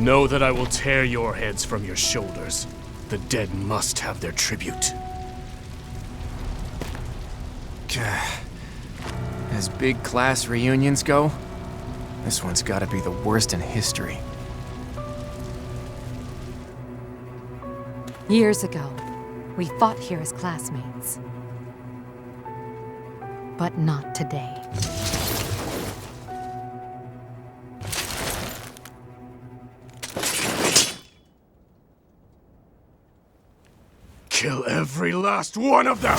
Know that I will tear your heads from your shoulders. The dead must have their tribute. As big class reunions go, this one's gotta be the worst in history. Years ago, we fought here as classmates. But not today. Kill every last one of them!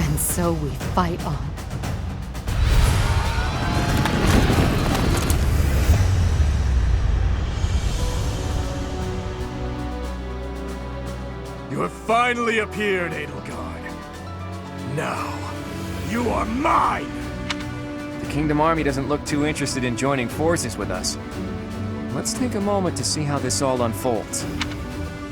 And so we fight on. You have finally appeared, Edelgard. Now, you are mine! The Kingdom Army doesn't look too interested in joining forces with us. Let's take a moment to see how this all unfolds.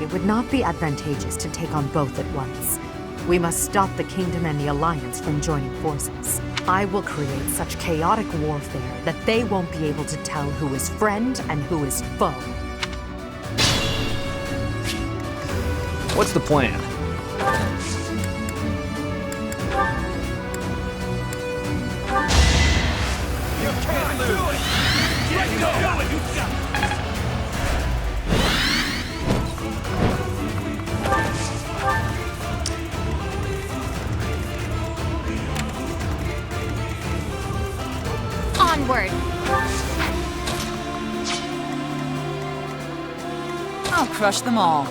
It would not be advantageous to take on both at once. We must stop the Kingdom and the Alliance from joining forces. I will create such chaotic warfare that they won't be able to tell who is friend and who is foe. What's the plan? You can't lose! Let's go! Onward! I'll crush them all.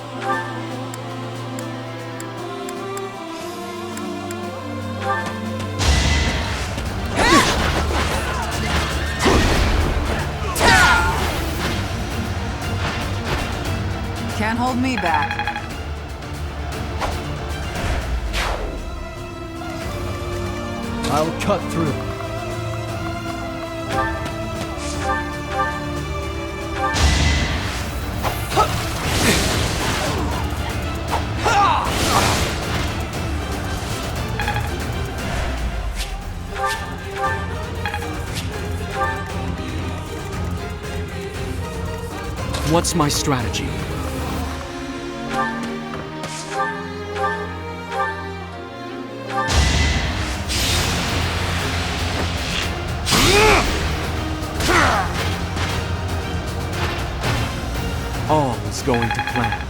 Can't hold me back. I'll cut through. What's my strategy? All is going to plan.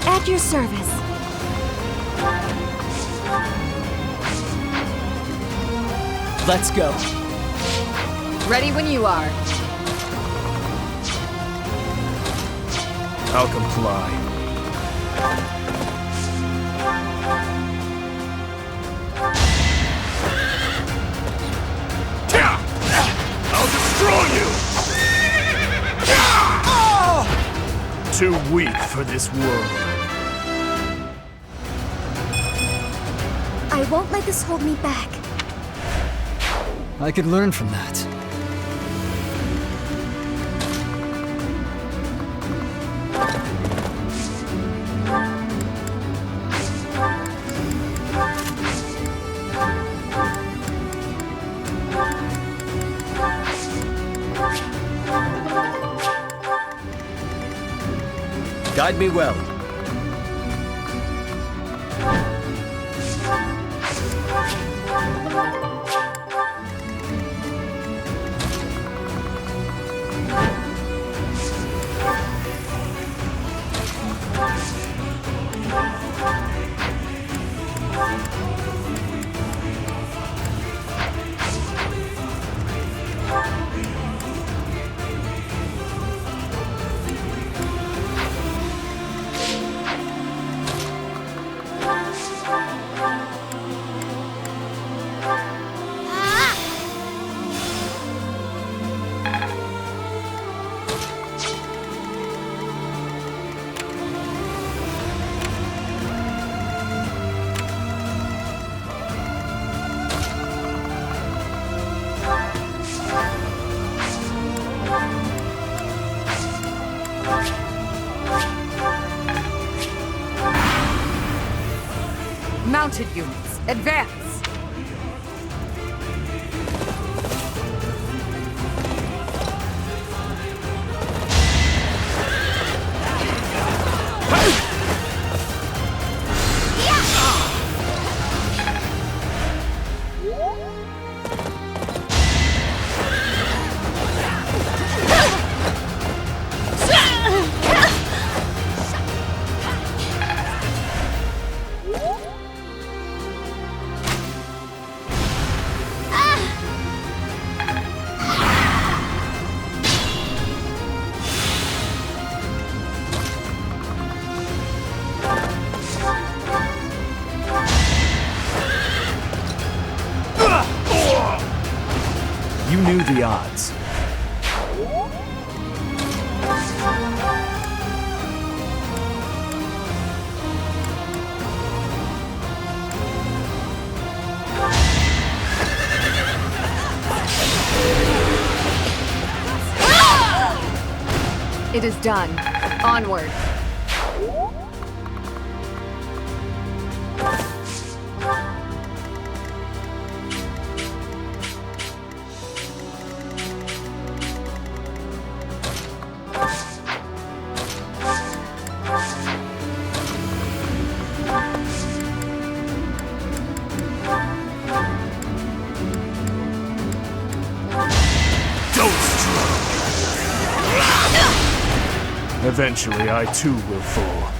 At your service. Let's go. Ready when you are. I'll comply. I'll destroy you! Too weak for this world. I won't let this hold me back. I could learn from that. Guide me well. Mounted units, advance! You knew the odds. It is done. Onward. Eventually, I too will fall.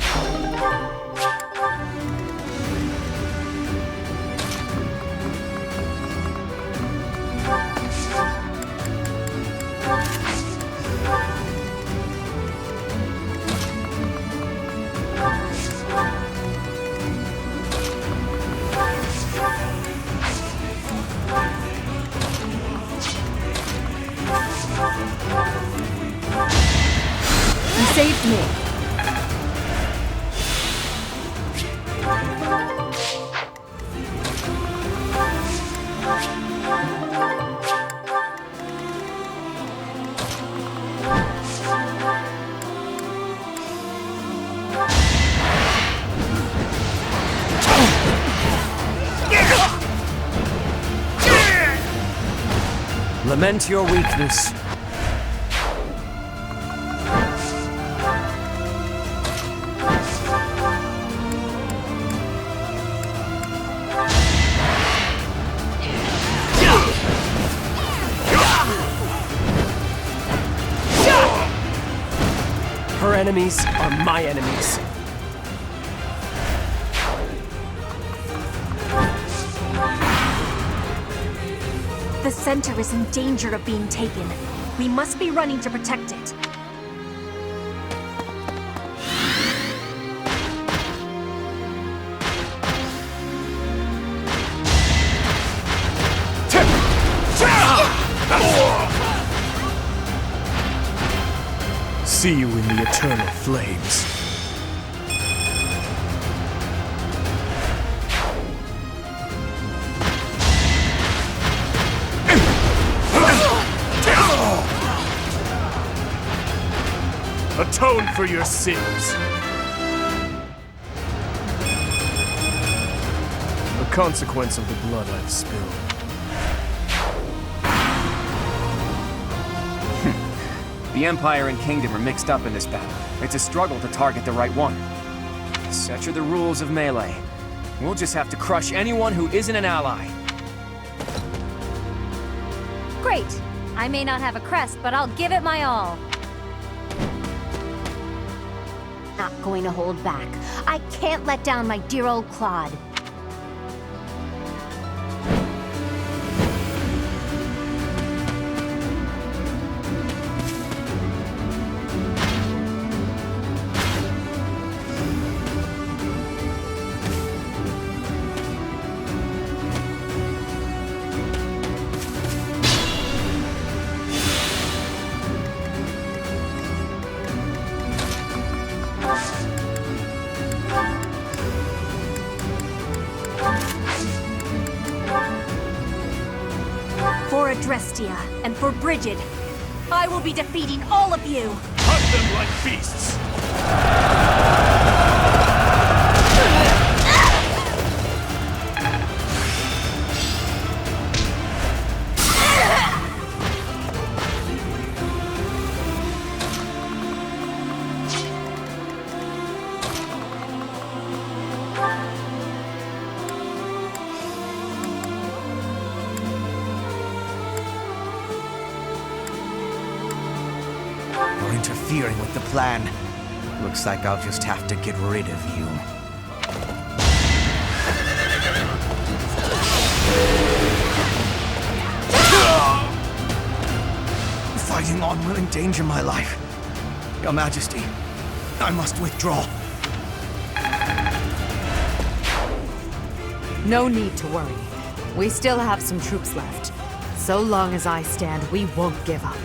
You saved me. Lament your weakness. Her enemies are my enemies. The center is in danger of being taken. We must be running to protect it. See you in the eternal flames. Atone for your sins. The consequence of the blood I've spilled. The Empire and Kingdom are mixed up in this battle. It's a struggle to target the right one. Such are the rules of melee. We'll just have to crush anyone who isn't an ally. Great. I may not have a crest, but I'll give it my all. Not going to hold back. I can't let down my dear old Claude. For Adrestia and for Brigid, I will be defeating all of you! Hunt them like beasts! interfering with the plan. Looks like I'll just have to get rid of you. Fighting on will endanger my life. Your Majesty, I must withdraw. No need to worry. We still have some troops left. So long as I stand, we won't give up.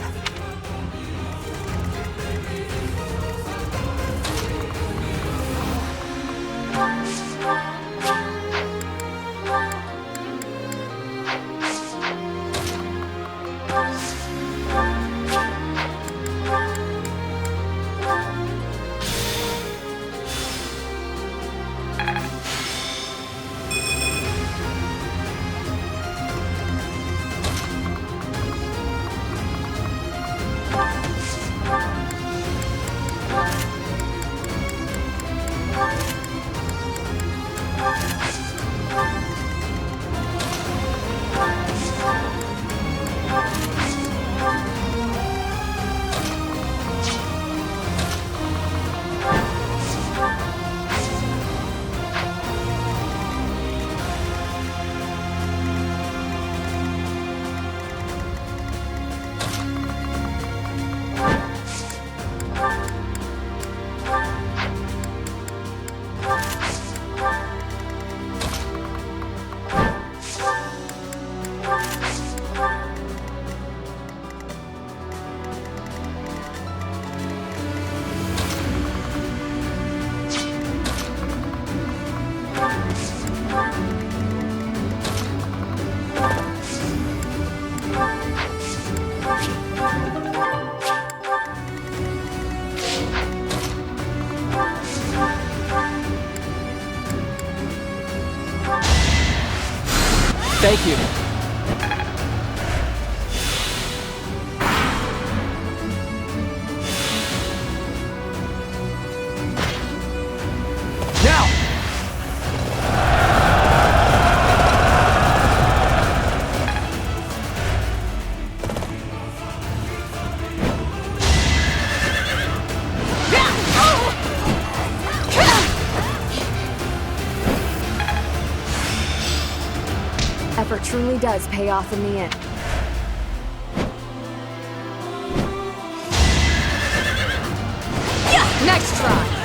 Thank you. Now! Effort truly does pay off in the end. Next try!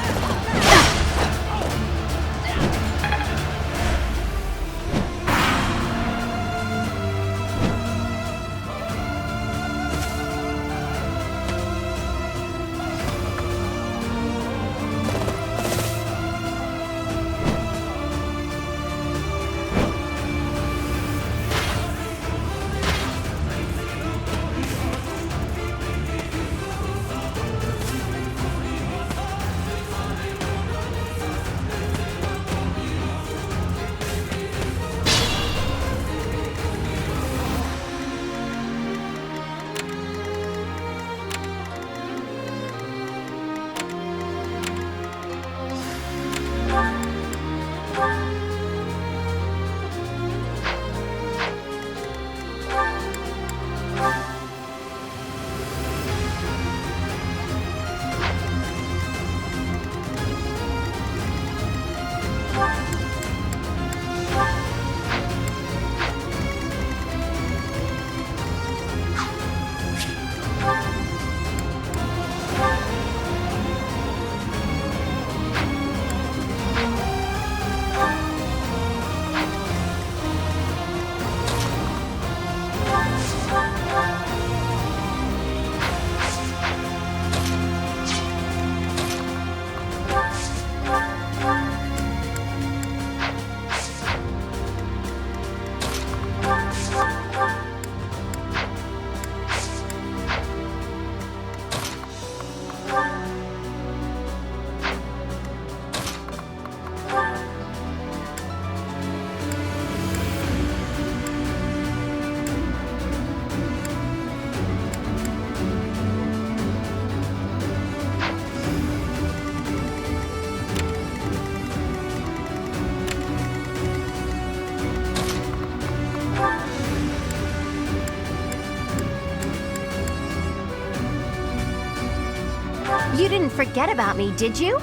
You didn't forget about me, did you?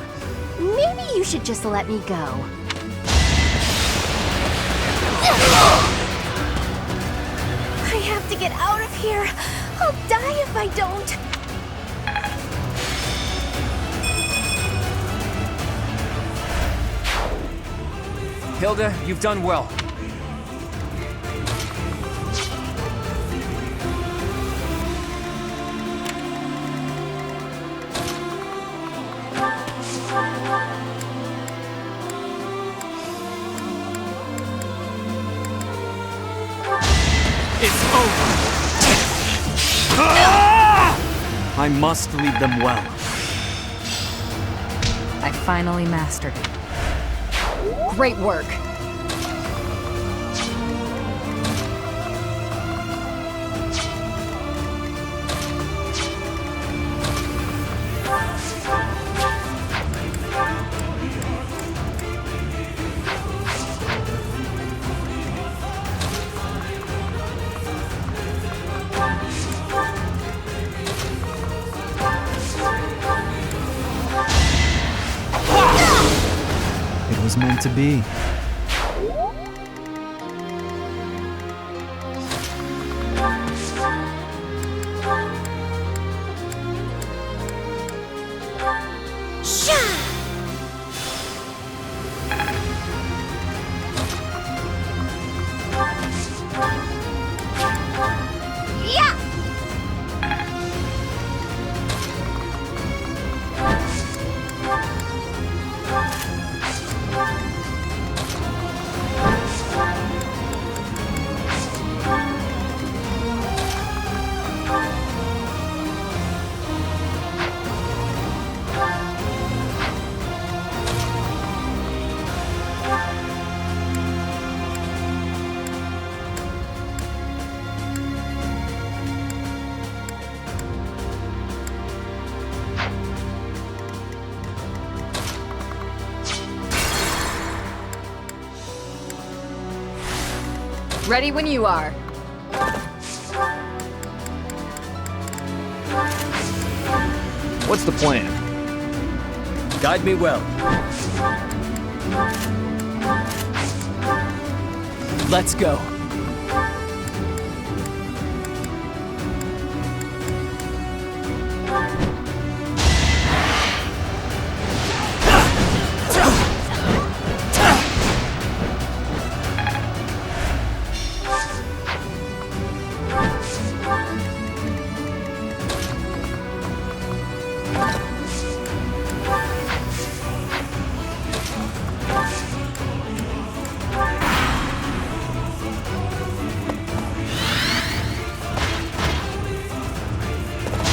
Maybe you should just let me go. I have to get out of here. I'll die if I don't. Hilda, you've done well. It's over! I must lead them well. I finally mastered it. Great work. It was meant to be. Ready when you are. What's the plan? Guide me well. Let's go.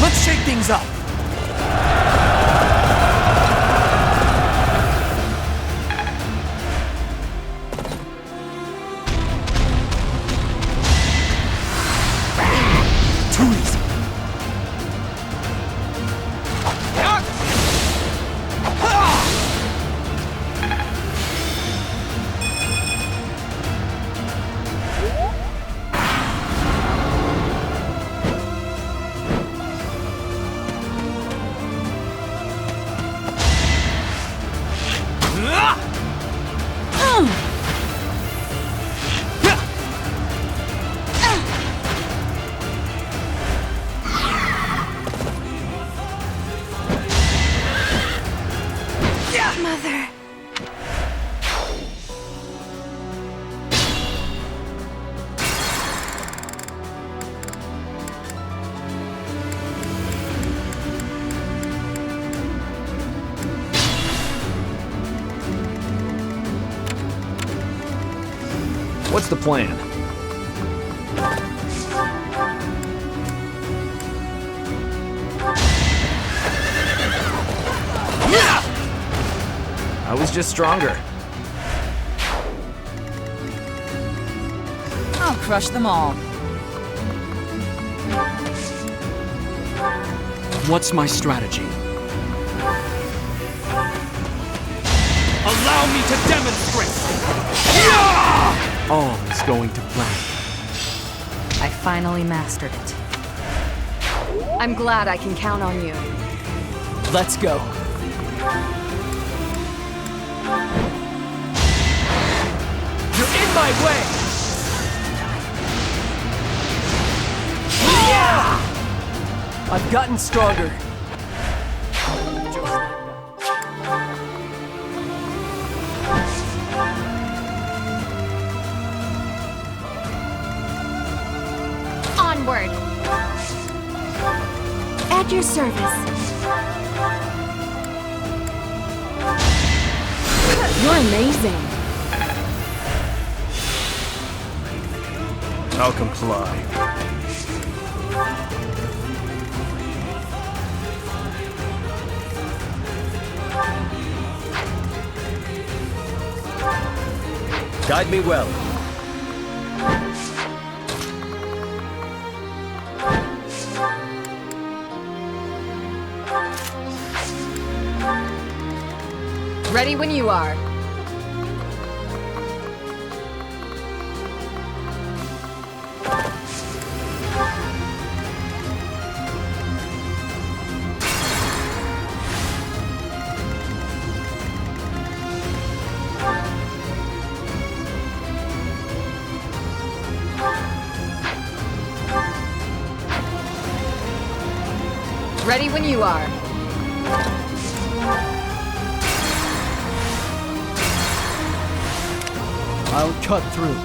Let's shake things up! Too easy. Mother. What's the plan? I was just stronger. I'll crush them all. What's my strategy? Allow me to demonstrate! All is going to plan. I finally mastered it. I'm glad I can count on you. Let's go. You're in my way! I've gotten stronger. Onward! At your service. You're amazing. I'll comply. Guide me well. Ready when you are. Ready when you are. I'll cut through.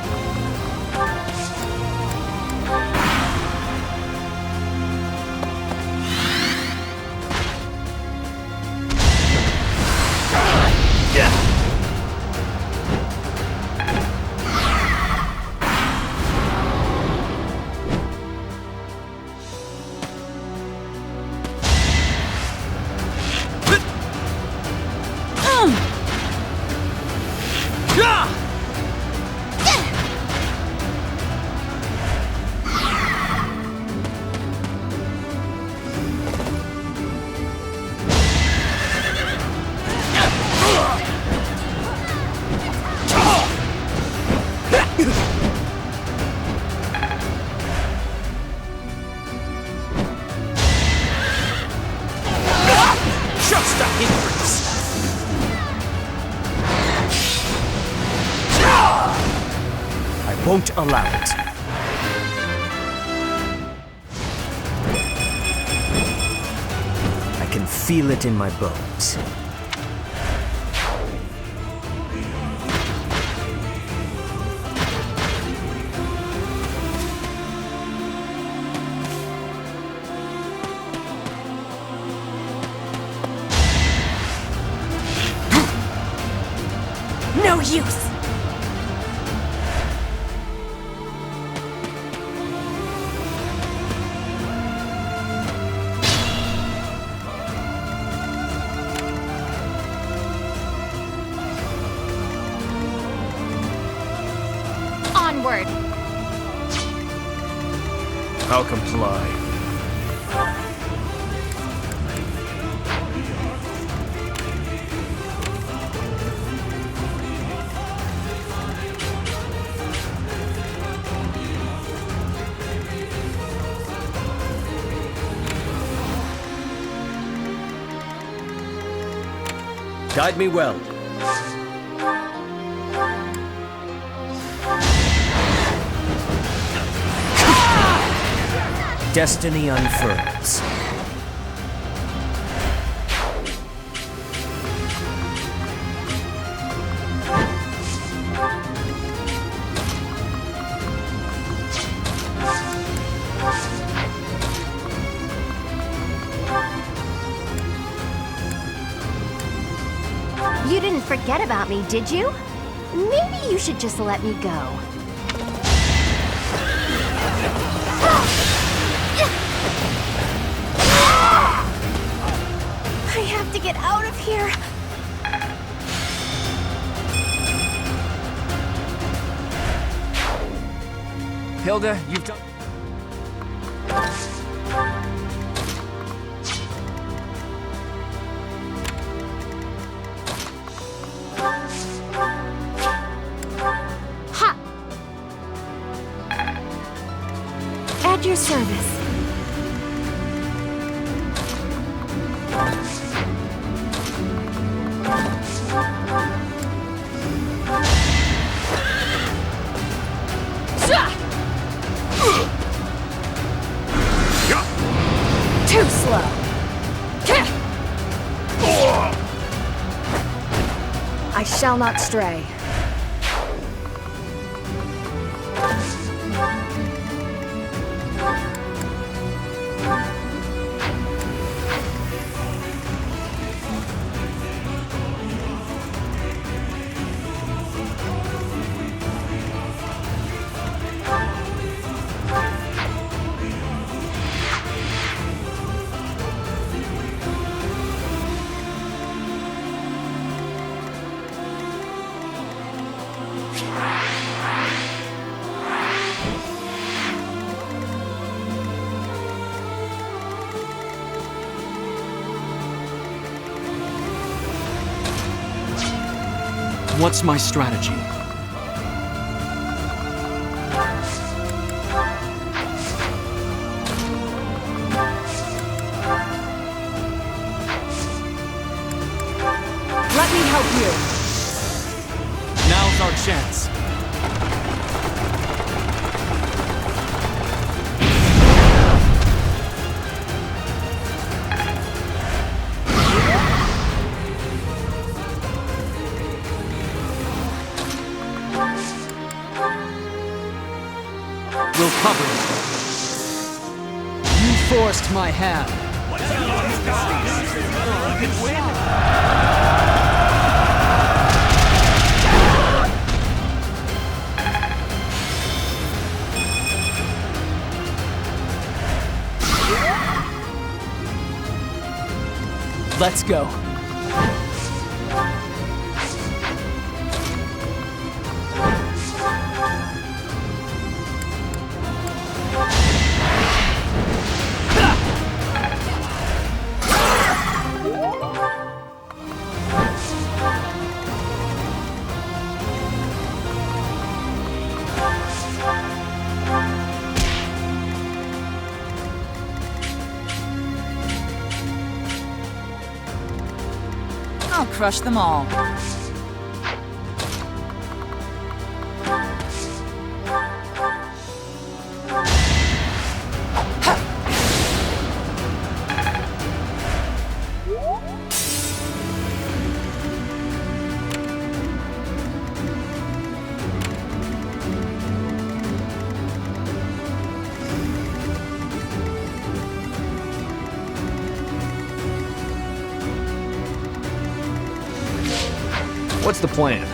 Just a hindrance! I won't allow it. I can feel it in my bones. No use! Onward! I'll comply. Guide me well. Destiny unfurls. You didn't forget about me, did you? Maybe you should just let me go. I have to get out of here. Hilda, you've done... Ha! At your service. slow. I shall not stray. What's my strategy? Let me help you. Now's our chance. We'll cover it. You forced my hand. Let's go. I'll crush them all. What's the plan?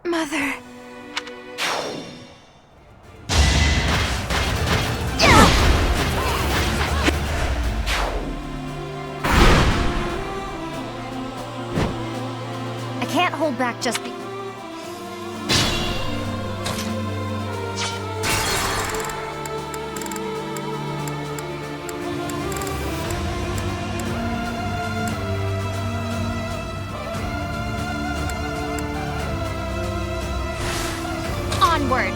Mother. I can't hold back just be... Onward!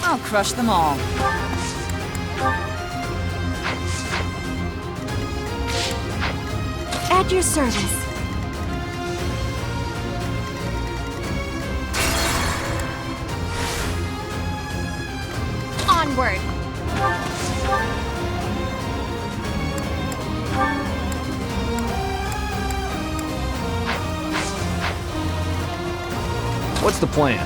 I'll crush them all. At your service. Onward! What's the plan?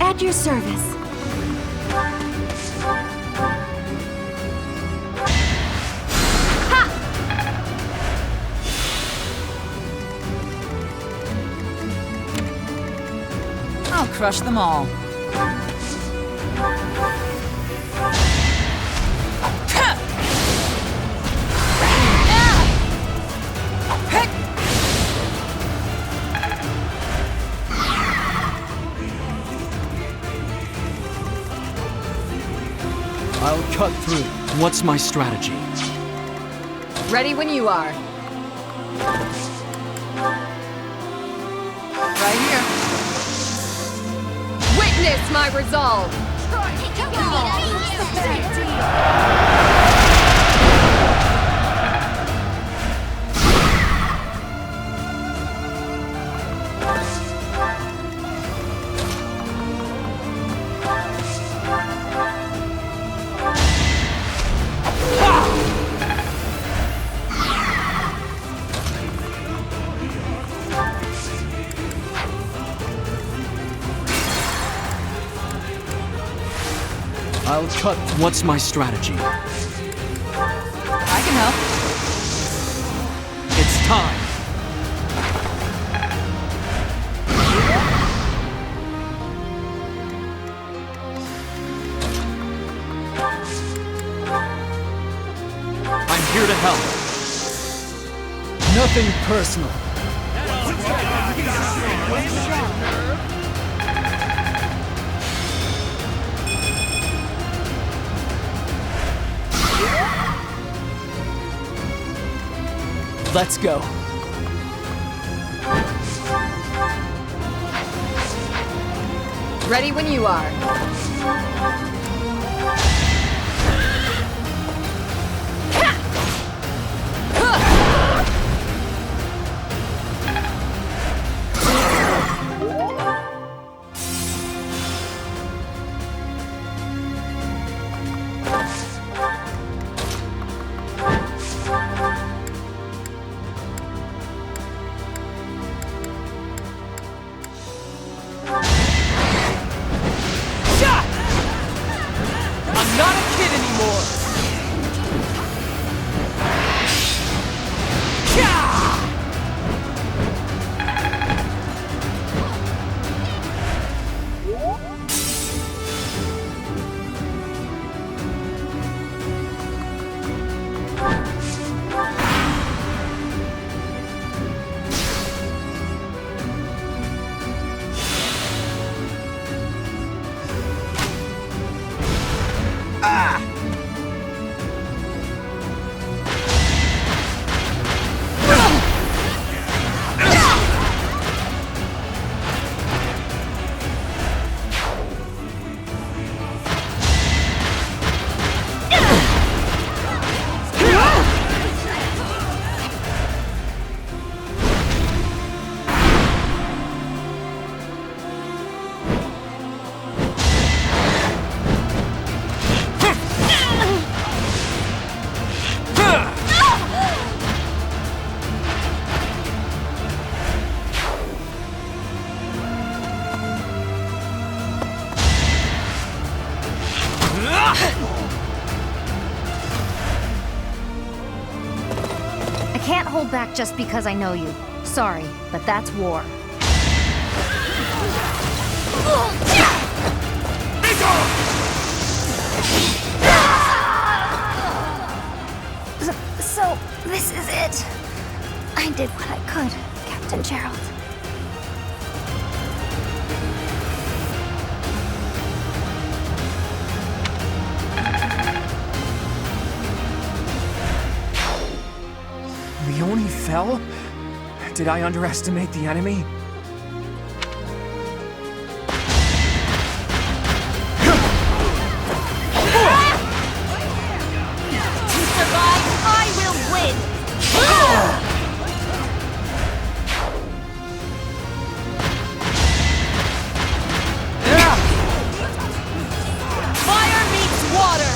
At your service. I'll crush them all. I'll cut through. What's my strategy? Ready when you are. Right here. Witness my resolve! I'll cut. What's my strategy? I can help. It's time! I'm here to help. Nothing personal. Let's go. Ready when you are. Not a kid anymore! I can't hold back just because I know you. Sorry, but that's war. So, this is it. I did what I could, Captain Gerald. fell? Did I underestimate the enemy? To survive, I will win! Fire meets water!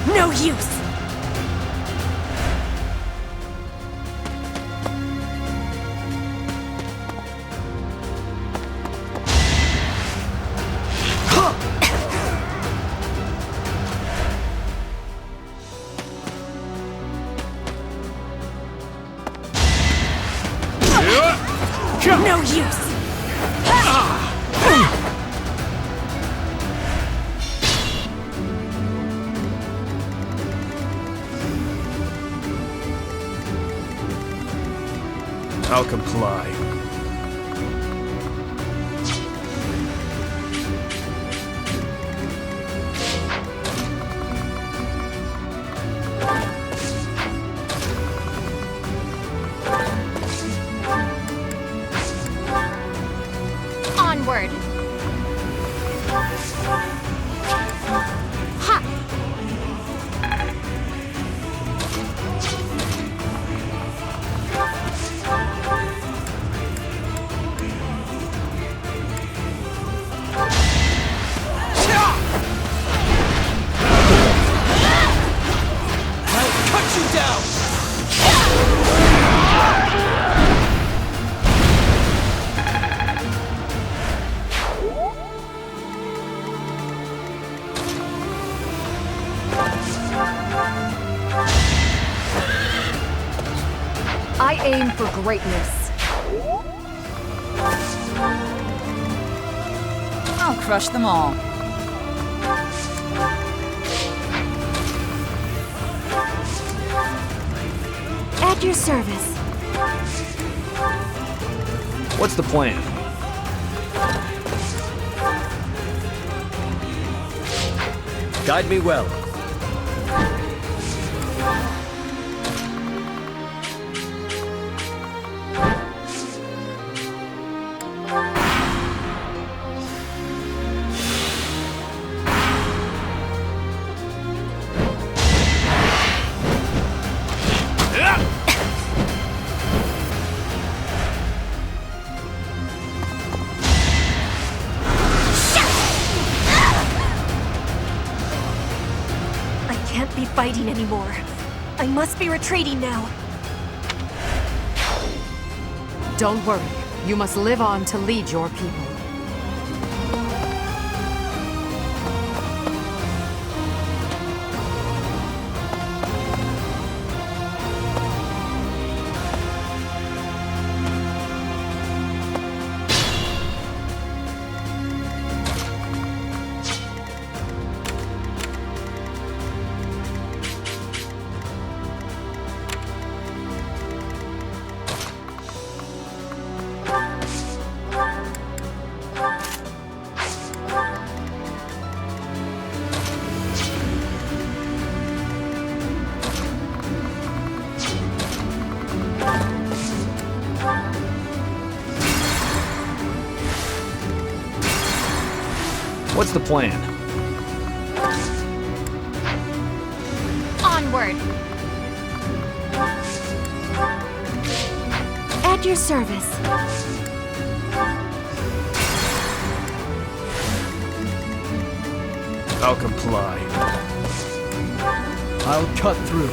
No use! No use! I'll comply. Onward! Ha! I'll cut you down! I aim for greatness. I'll crush them all. At your service. What's the plan? Guide me well. I can't be fighting anymore. I must be retreating now. Don't worry. You must live on to lead your people. What's the plan? Onward! At your service. I'll comply. I'll cut through.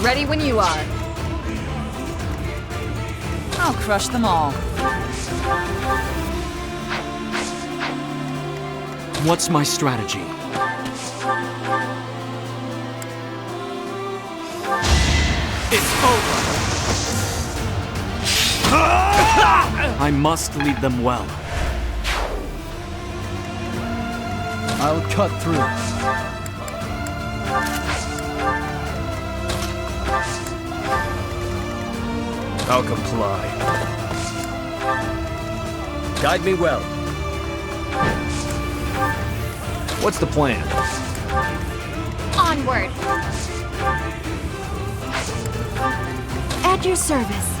Ready when you are. I'll crush them all. What's my strategy? It's over! I must lead them well. I'll cut through. I'll comply. Guide me well. What's the plan? Onward! At your service.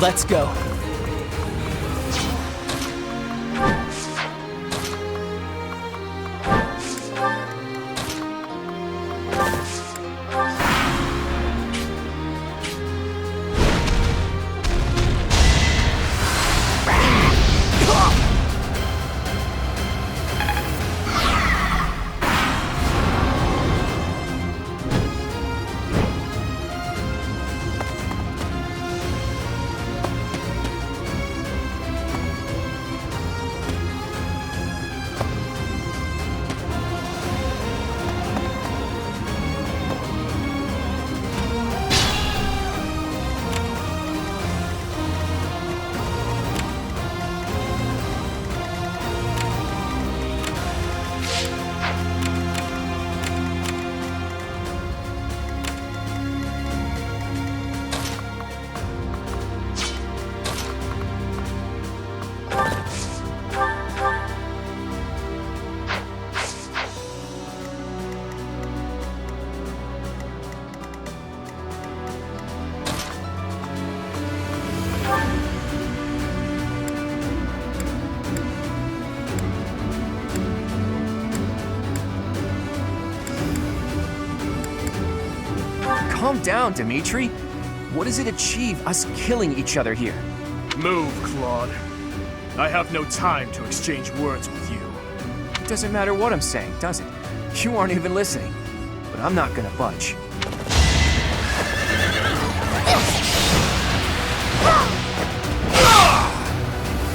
Let's go. Calm down, Dimitri. What does it achieve, us killing each other here? Move, Claude. I have no time to exchange words with you. It doesn't matter what I'm saying, does it? You aren't even listening. But I'm not gonna budge.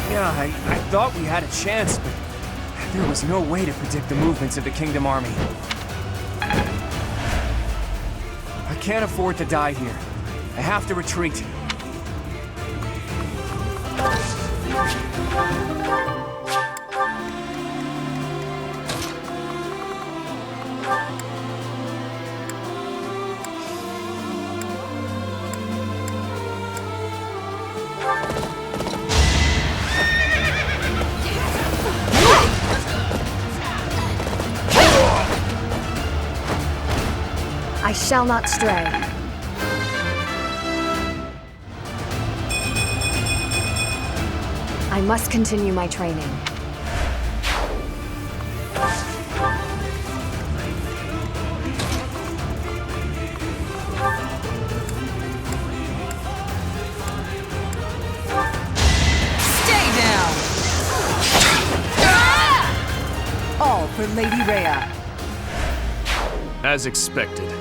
Yeah, I thought we had a chance, but there was no way to predict the movements of the Kingdom Army. I can't afford to die here. I have to retreat. I shall not stray. I must continue my training. Stay down! All for Lady Rhea. As expected.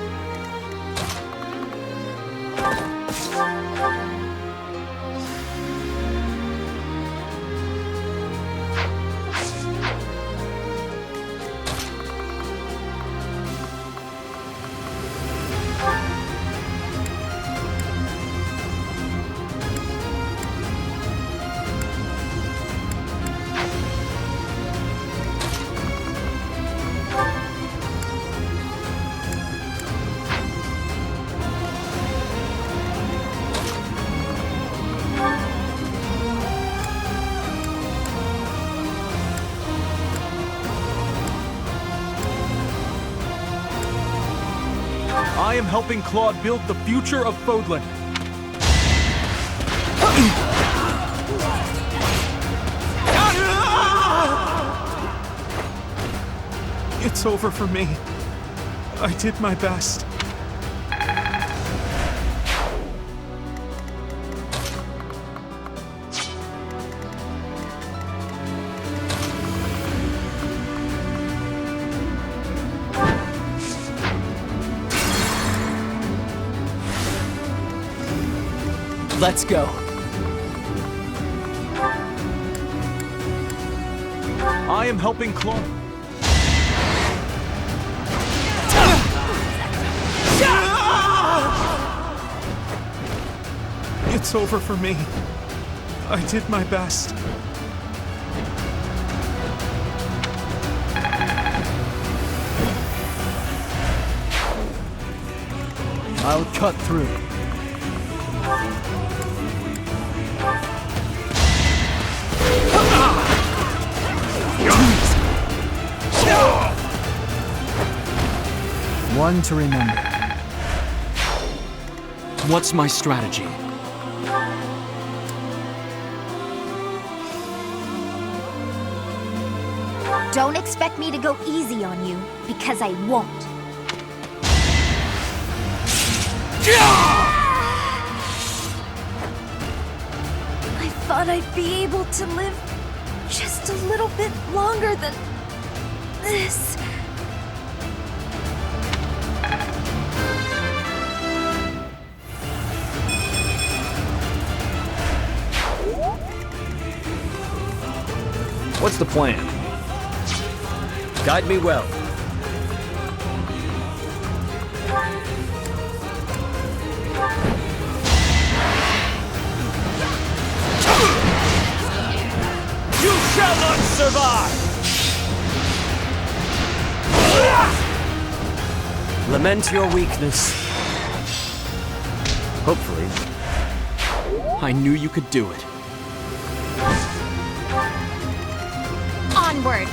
I am helping Claude build the future of Fodlan. It's over for me. I did my best. Let's go. I am helping Claude. It's over for me. I did my best. I'll cut through. One to remember. What's my strategy? Don't expect me to go easy on you, because I won't. I thought I'd be able to live just a little bit longer than this. What's the plan? Guide me well. You shall not survive! Lament your weakness. Hopefully. I knew you could do it. Onward!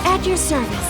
At your service.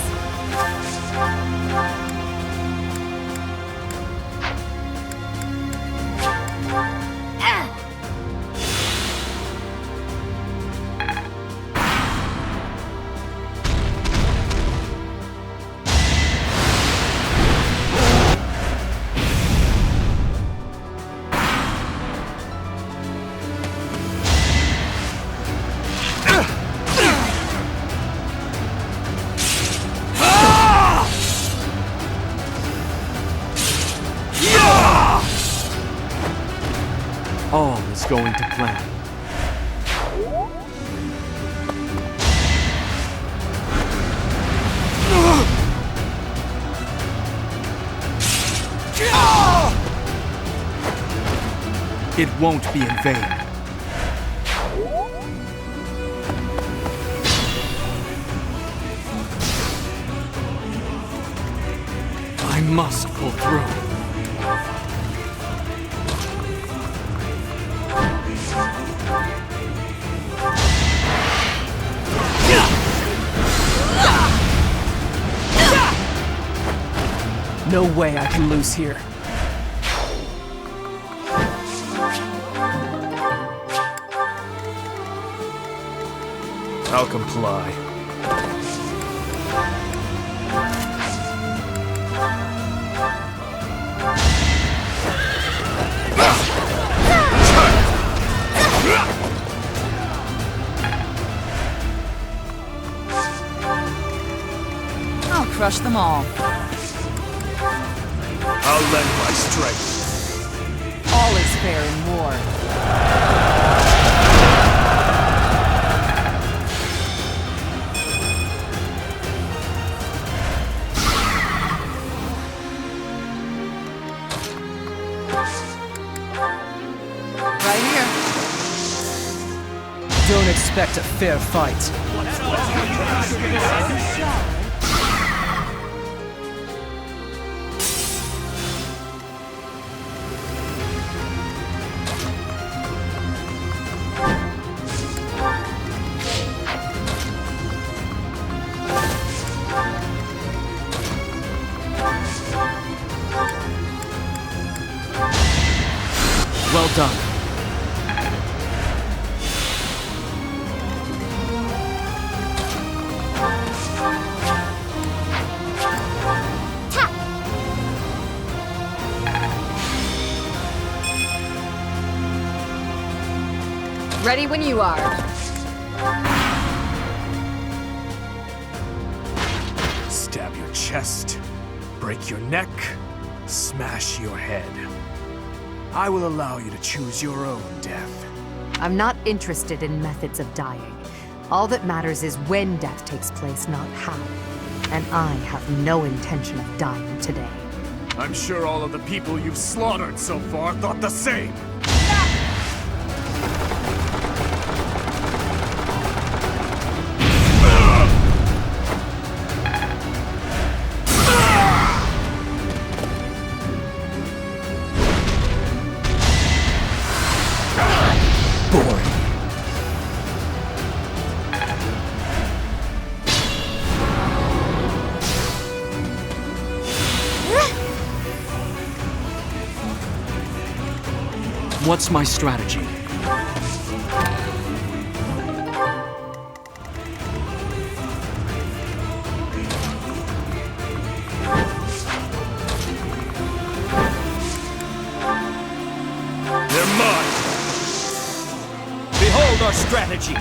All is going to plan. It won't be in vain. I must pull through. No way I can lose here. I'll comply. I'll crush them all. I'll lend my strength. All is fair in war. Right here. Don't expect a fair fight. Well done. Ready when you are. chest, break your neck, smash your head. I will allow you to choose your own death. I'm not interested in methods of dying. All that matters is when death takes place, not how. And I have no intention of dying today. I'm sure all of the people you've slaughtered so far thought the same. What's my strategy? They're mine! Behold our strategy!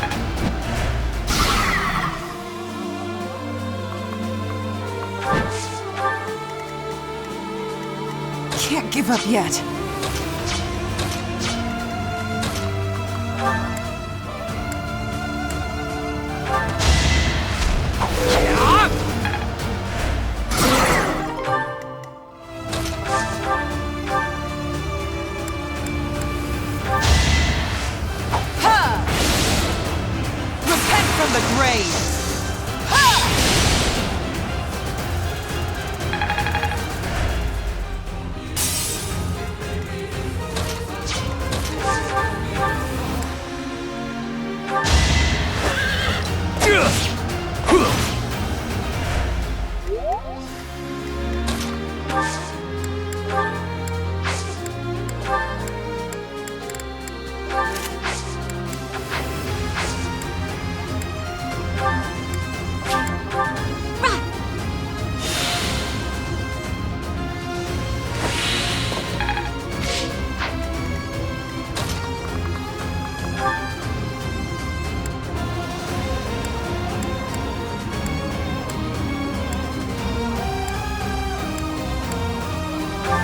Can't give up yet. From the grave!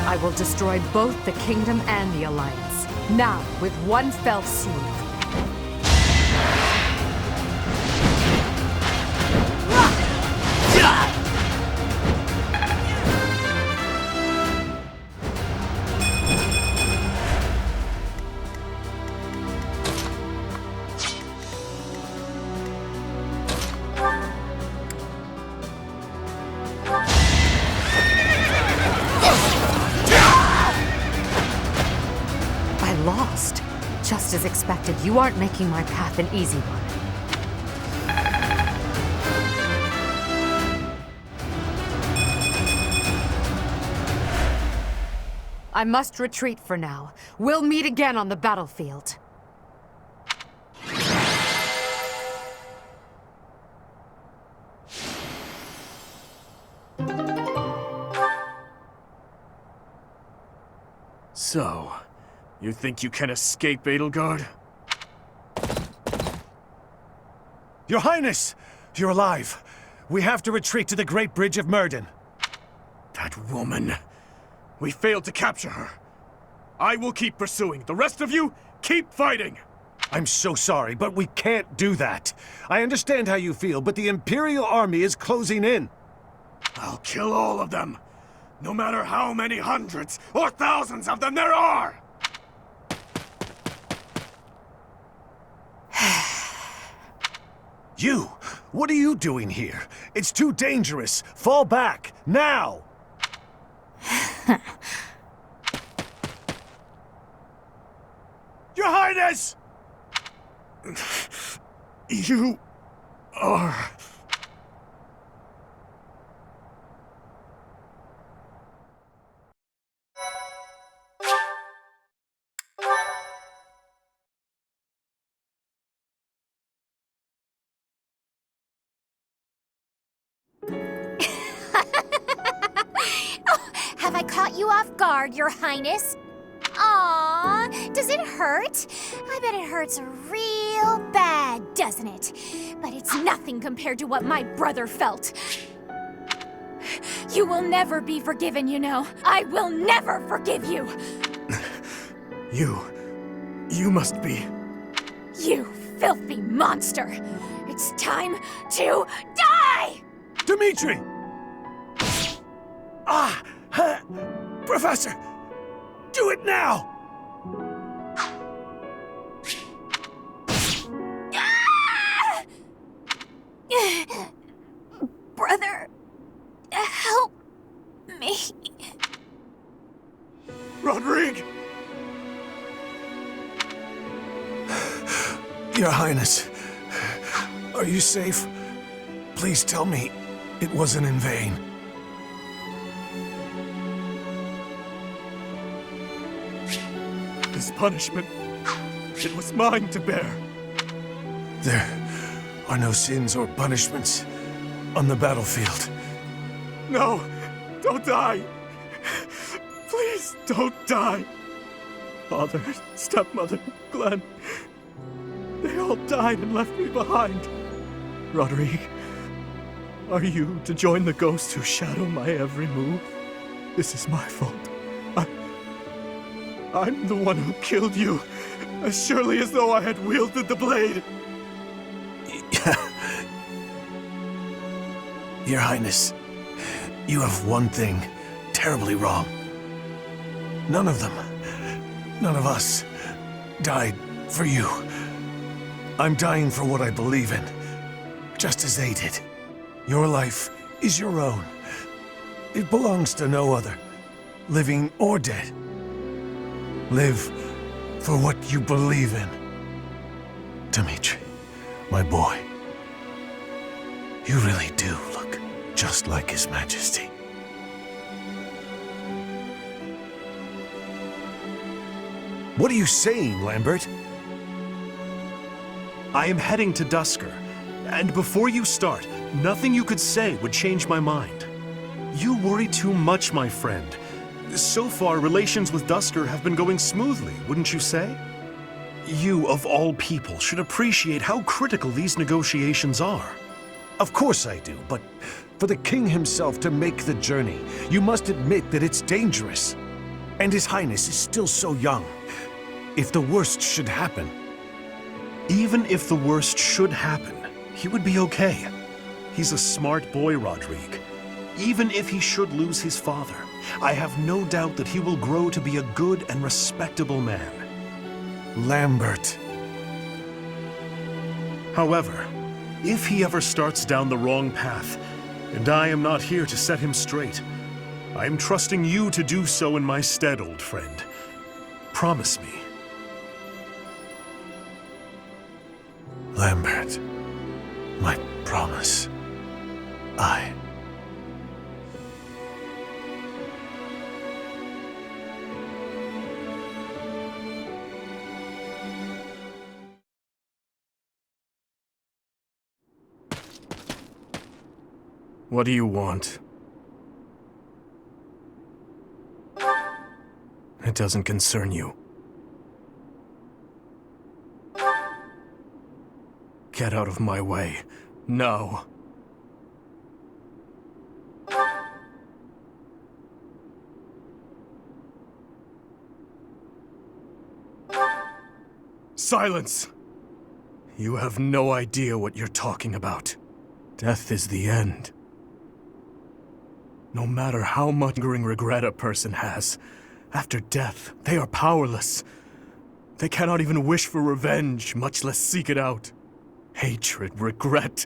I will destroy both the Kingdom and the Alliance. Now, with one fell swoop. Lost. Just as expected, you aren't making my path an easy one. I must retreat for now. We'll meet again on the battlefield. So, you think you can escape, Edelgard? Your Highness! You're alive. We have to retreat to the Great Bridge of Myrden. That woman. We failed to capture her. I will keep pursuing. The rest of you, keep fighting! I'm so sorry, but we can't do that. I understand how you feel, but the Imperial Army is closing in. I'll kill all of them. No matter how many hundreds or thousands of them there are! You! What are you doing here? It's too dangerous. Fall back, now! Your Highness! You are... Have I caught you off guard, Your Highness? Aww, does it hurt? I bet it hurts real bad, doesn't it? But it's nothing compared to what my brother felt. You will never be forgiven, you know. I will never forgive you! You must be... You filthy monster! It's time to die! Dimitri! Professor! Do it now! Brother, help me. Rodrigue! Your Highness, are you safe? Please tell me it wasn't in vain. This punishment, it was mine to bear. There are no sins or punishments on the battlefield. No, don't die. Please don't die. Father, stepmother, Glenn, they all died and left me behind. Rodrigue, are you to join the ghosts who shadow my every move? This is my fault. I'm the one who killed you, as surely as though I had wielded the blade. Your Highness, you have one thing terribly wrong. None of them, none of us, died for you. I'm dying for what I believe in, just as they did. Your life is your own. It belongs to no other, living or dead. Live for what you believe in. Dimitri, my boy, you really do look just like His Majesty. What are you saying, Lambert? I am heading to Dusker, and before you start, nothing you could say would change my mind. You worry too much, my friend. So far, relations with Dusker have been going smoothly, wouldn't you say? You, of all people, should appreciate how critical these negotiations are. Of course I do, but for the king himself to make the journey, you must admit that it's dangerous. And His Highness is still so young. If the worst should happen... Even if the worst should happen, he would be okay. He's a smart boy, Rodrigue. Even if he should lose his father, I have no doubt that he will grow to be a good and respectable man. Lambert. However, if he ever starts down the wrong path, and I am not here to set him straight, I am trusting you to do so in my stead, old friend. Promise me. Lambert, my promise. What do you want? It doesn't concern you. Get out of my way. No. Silence! You have no idea what you're talking about. Death is the end. No matter how much lingering regret a person has, after death, they are powerless. They cannot even wish for revenge, much less seek it out. Hatred, regret,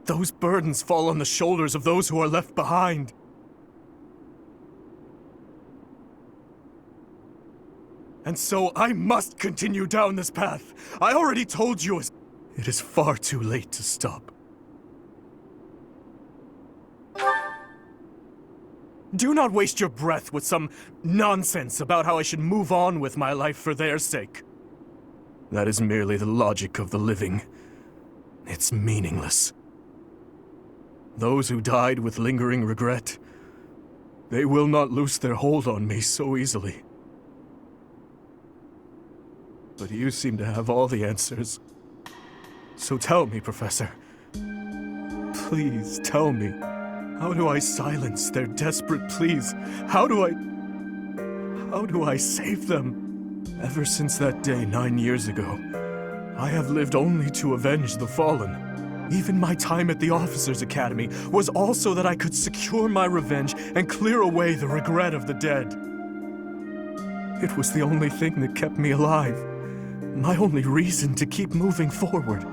those burdens fall on the shoulders of those who are left behind. And so I must continue down this path. I already told you it is far too late to stop. Do not waste your breath with some nonsense about how I should move on with my life for their sake. That is merely the logic of the living. It's meaningless. Those who died with lingering regret, they will not loose their hold on me so easily. But you seem to have all the answers. So tell me, Professor. Please tell me. How do I silence their desperate pleas? How do I save them? Ever since that day 9 years ago, I have lived only to avenge the fallen. Even my time at the Officers' Academy was also that I could secure my revenge and clear away the regret of the dead. It was the only thing that kept me alive. My only reason to keep moving forward.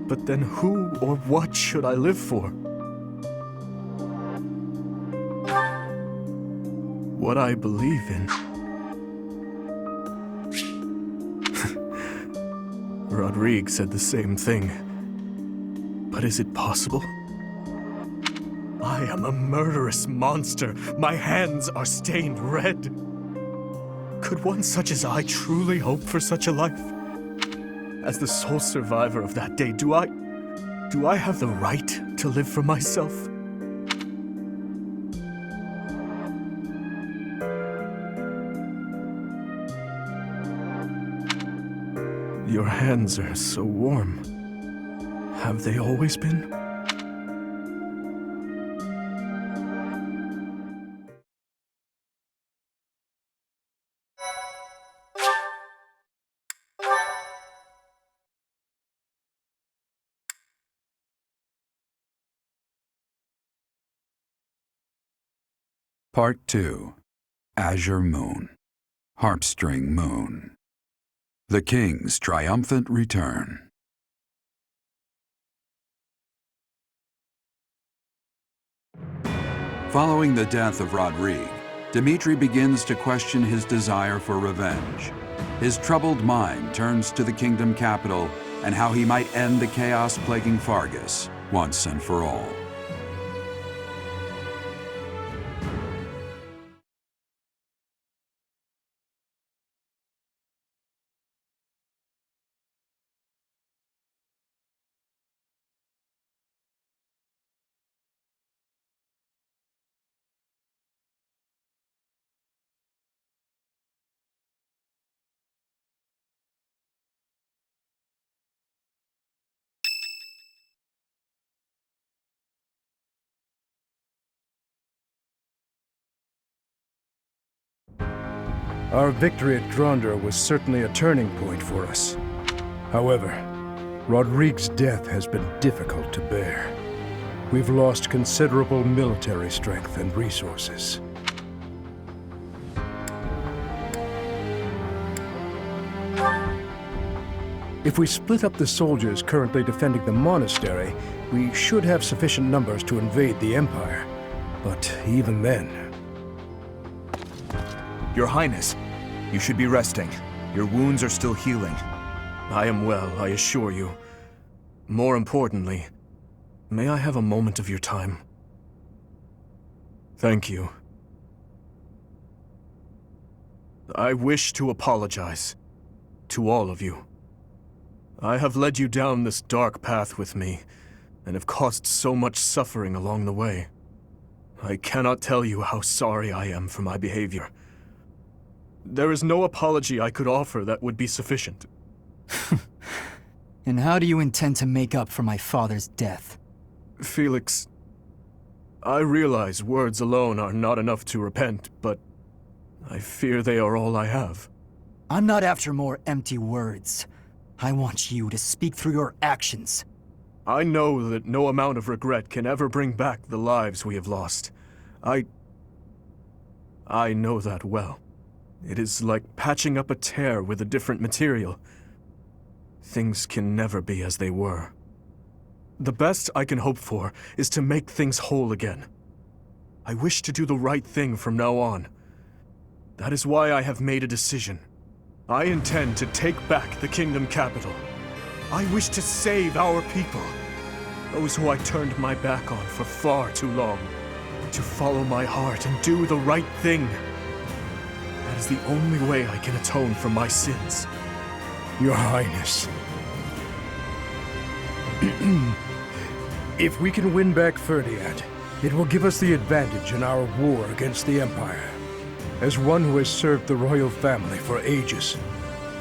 But then who or what should I live for? What I believe in. Rodrigue said the same thing. But is it possible? I am a murderous monster. My hands are stained red. Could one such as I truly hope for such a life? As the sole survivor of that day, do I have the right to live for myself? Your hands are so warm. Have they always been? Part 2. Azure Moon. Harpstring Moon. The King's Triumphant Return. Following the death of Rodrigue, Dimitri begins to question his desire for revenge. His troubled mind turns to the kingdom capital and how he might end the chaos plaguing Fargus once and for all. Our victory at Gronder was certainly a turning point for us. However, Rodrigue's death has been difficult to bear. We've lost considerable military strength and resources. If we split up the soldiers currently defending the monastery, we should have sufficient numbers to invade the Empire. But even then... Your Highness, you should be resting. Your wounds are still healing. I am well, I assure you. More importantly, may I have a moment of your time? Thank you. I wish to apologize to all of you. I have led you down this dark path with me, and have caused so much suffering along the way. I cannot tell you how sorry I am for my behavior. There is no apology I could offer that would be sufficient. And how do you intend to make up for my father's death? Felix, I realize words alone are not enough to repent, but I fear they are all I have. I'm not after more empty words. I want you to speak through your actions. I know that no amount of regret can ever bring back the lives we have lost. I know that well. It is like patching up a tear with a different material. Things can never be as they were. The best I can hope for is to make things whole again. I wish to do the right thing from now on. That is why I have made a decision. I intend to take back the kingdom capital. I wish to save our people, those who I turned my back on for far too long. To follow my heart and do the right thing. That is the only way I can atone for my sins. Your Highness. If we can win back Ferdiad, it will give us the advantage in our war against the Empire. As one who has served the royal family for ages,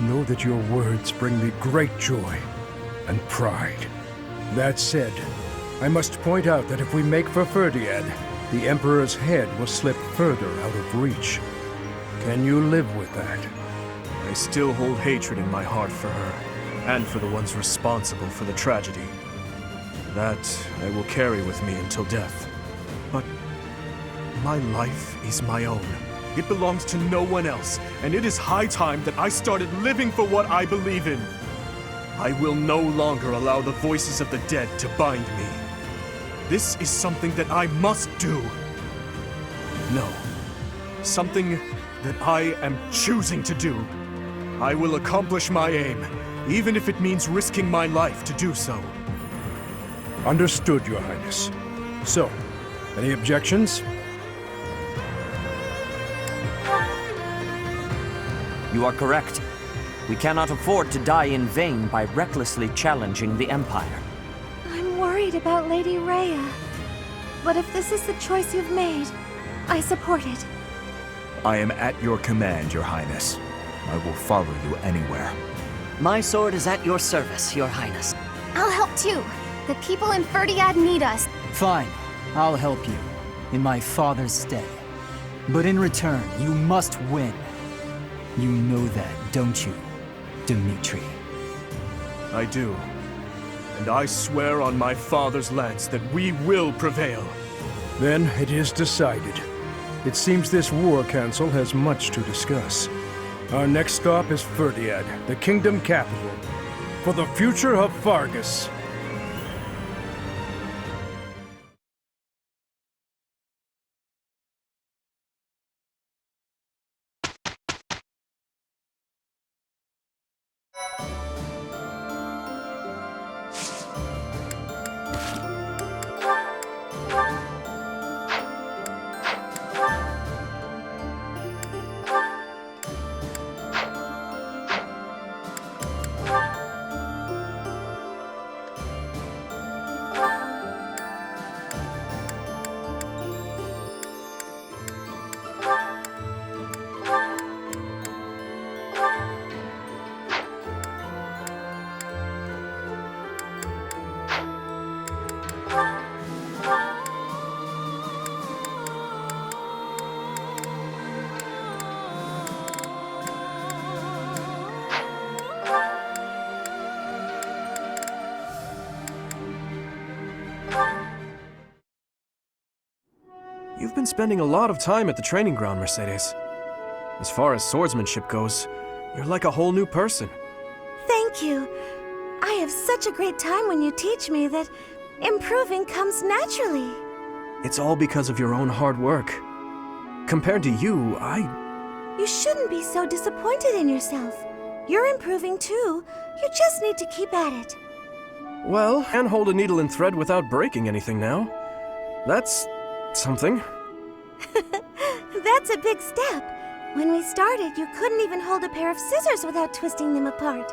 know that your words bring me great joy and pride. That said, I must point out that if we make for Ferdiad, the Emperor's head will slip further out of reach. Can you live with that? I still hold hatred in my heart for her, and for the ones responsible for the tragedy. That I will carry with me until death. But my life is my own. It belongs to no one else, and it is high time that I started living for what I believe in. I will no longer allow the voices of the dead to bind me. This is something that I must do. No, something that I am choosing to do. I will accomplish my aim, even if it means risking my life to do so. Understood, Your Highness. So, any objections? You are correct. We cannot afford to die in vain by recklessly challenging the Empire. I'm worried about Lady Rhea. But if this is the choice you've made, I support it. I am at your command, Your Highness. I will follow you anywhere. My sword is at your service, Your Highness. I'll help too. The people in Ferdiad need us. Fine, I'll help you, in my father's stead. But in return, you must win. You know that, don't you, Dimitri? I do. And I swear on my father's lance that we will prevail. Then it is decided. It seems this war council has much to discuss. Our next stop is Ferdiad, the kingdom capital, for the future of Fargus. You've been spending a lot of time at the training ground, Mercedes. As far as swordsmanship goes, you're like a whole new person. Thank you. I have such a great time when you teach me that improving comes naturally. It's all because of your own hard work. Compared to you, You shouldn't be so disappointed in yourself. You're improving too. You just need to keep at it. Well, can't hold a needle and thread without breaking anything now. That's something. That's a big step. When we started, you couldn't even hold a pair of scissors without twisting them apart.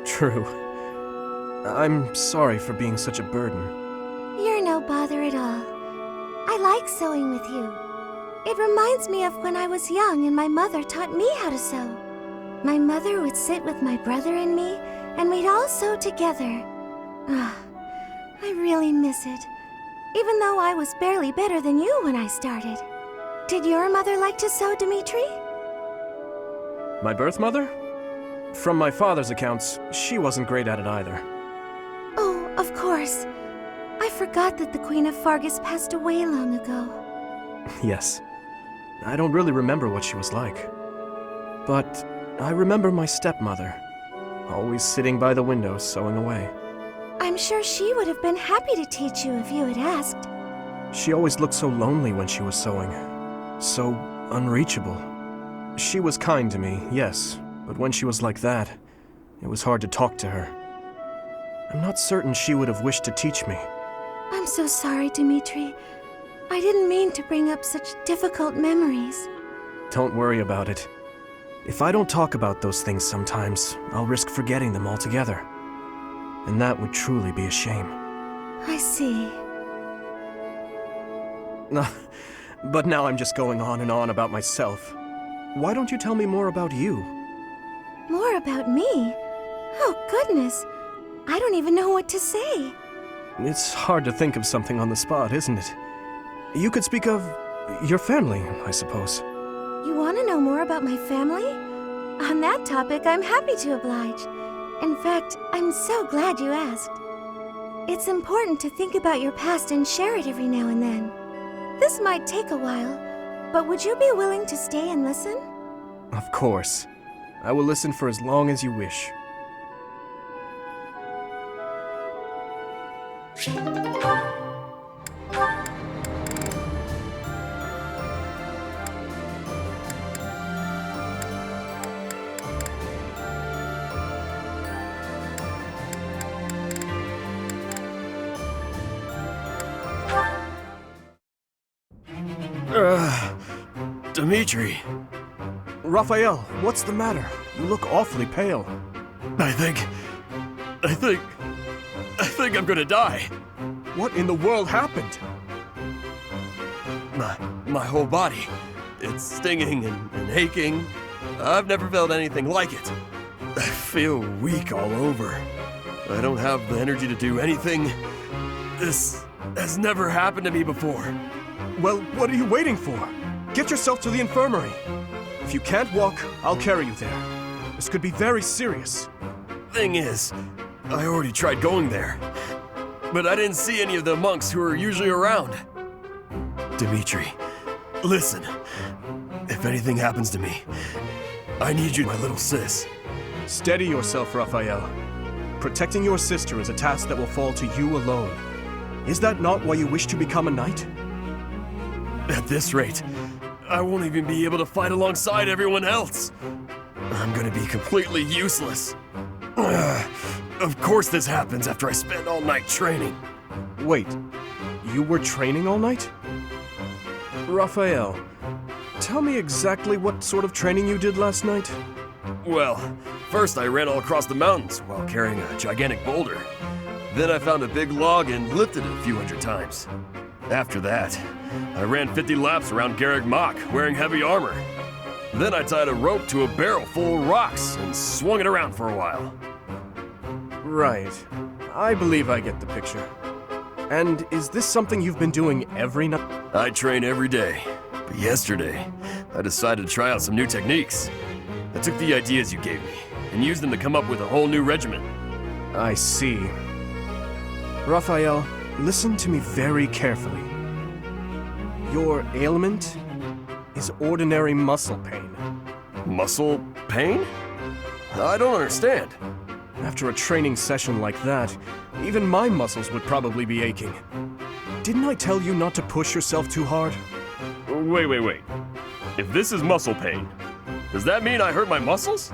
True. I'm sorry for being such a burden. You're no bother at all. I like sewing with you. It reminds me of when I was young and my mother taught me how to sew. My mother would sit with my brother and me, and we'd all sew together. Ah, I really miss it. Even though I was barely better than you when I started. Did your mother like to sew, Dimitri? My birth mother? From my father's accounts, she wasn't great at it either. Oh, of course. I forgot that the Queen of Fargus passed away long ago. Yes. I don't really remember what she was like. But I remember my stepmother, always sitting by the window sewing away. I'm sure she would have been happy to teach you if you had asked. She always looked so lonely when she was sewing. So unreachable. She was kind to me, yes, but when she was like that, it was hard to talk to her. I'm not certain she would have wished to teach me. I'm so sorry, Dimitri. I didn't mean to bring up such difficult memories. Don't worry about it. If I don't talk about those things sometimes, I'll risk forgetting them altogether. And that would truly be a shame. I see. But now I'm just going on and on about myself. Why don't you tell me more about you? More about me? Oh, goodness. I don't even know what to say. It's hard to think of something on the spot, isn't it? You could speak of your family, I suppose. You want to know more about my family? On that topic, I'm happy to oblige. In fact, I'm so glad you asked. It's important to think about your past and share it every now and then. This might take a while, but would you be willing to stay and listen? Of course. I will listen for as long as you wish. Dimitri. Raphael, what's the matter? You look awfully pale. I think I'm gonna die. What in the world happened? My whole body. It's stinging and aching. I've never felt anything like it. I feel weak all over. I don't have the energy to do anything. This has never happened to me before. Well, what are you waiting for? Get yourself to the infirmary. If you can't walk, I'll carry you there. This could be very serious. Thing is, I already tried going there. But I didn't see any of the monks who are usually around. Dimitri, listen. If anything happens to me, I need you, my little sis. Steady yourself, Raphael. Protecting your sister is a task that will fall to you alone. Is that not why you wish to become a knight? At this rate, I won't even be able to fight alongside everyone else. I'm gonna be completely useless. Of course this happens after I spend all night training. Wait, you were training all night? Raphael, tell me exactly what sort of training you did last night? Well, first I ran all across the mountains while carrying a gigantic boulder. Then I found a big log and lifted it a few hundred times. After that, I ran 50 laps around Garreg Mach wearing heavy armor. Then I tied a rope to a barrel full of rocks and swung it around for a while. Right. I believe I get the picture. And is this something you've been doing every night? I train every day, but yesterday, I decided to try out some new techniques. I took the ideas you gave me and used them to come up with a whole new regimen. I see. Raphael, listen to me very carefully. Your ailment is ordinary muscle pain. Muscle pain? I don't understand. After a training session like that, even my muscles would probably be aching. Didn't I tell you not to push yourself too hard? Wait. If this is muscle pain, does that mean I hurt my muscles?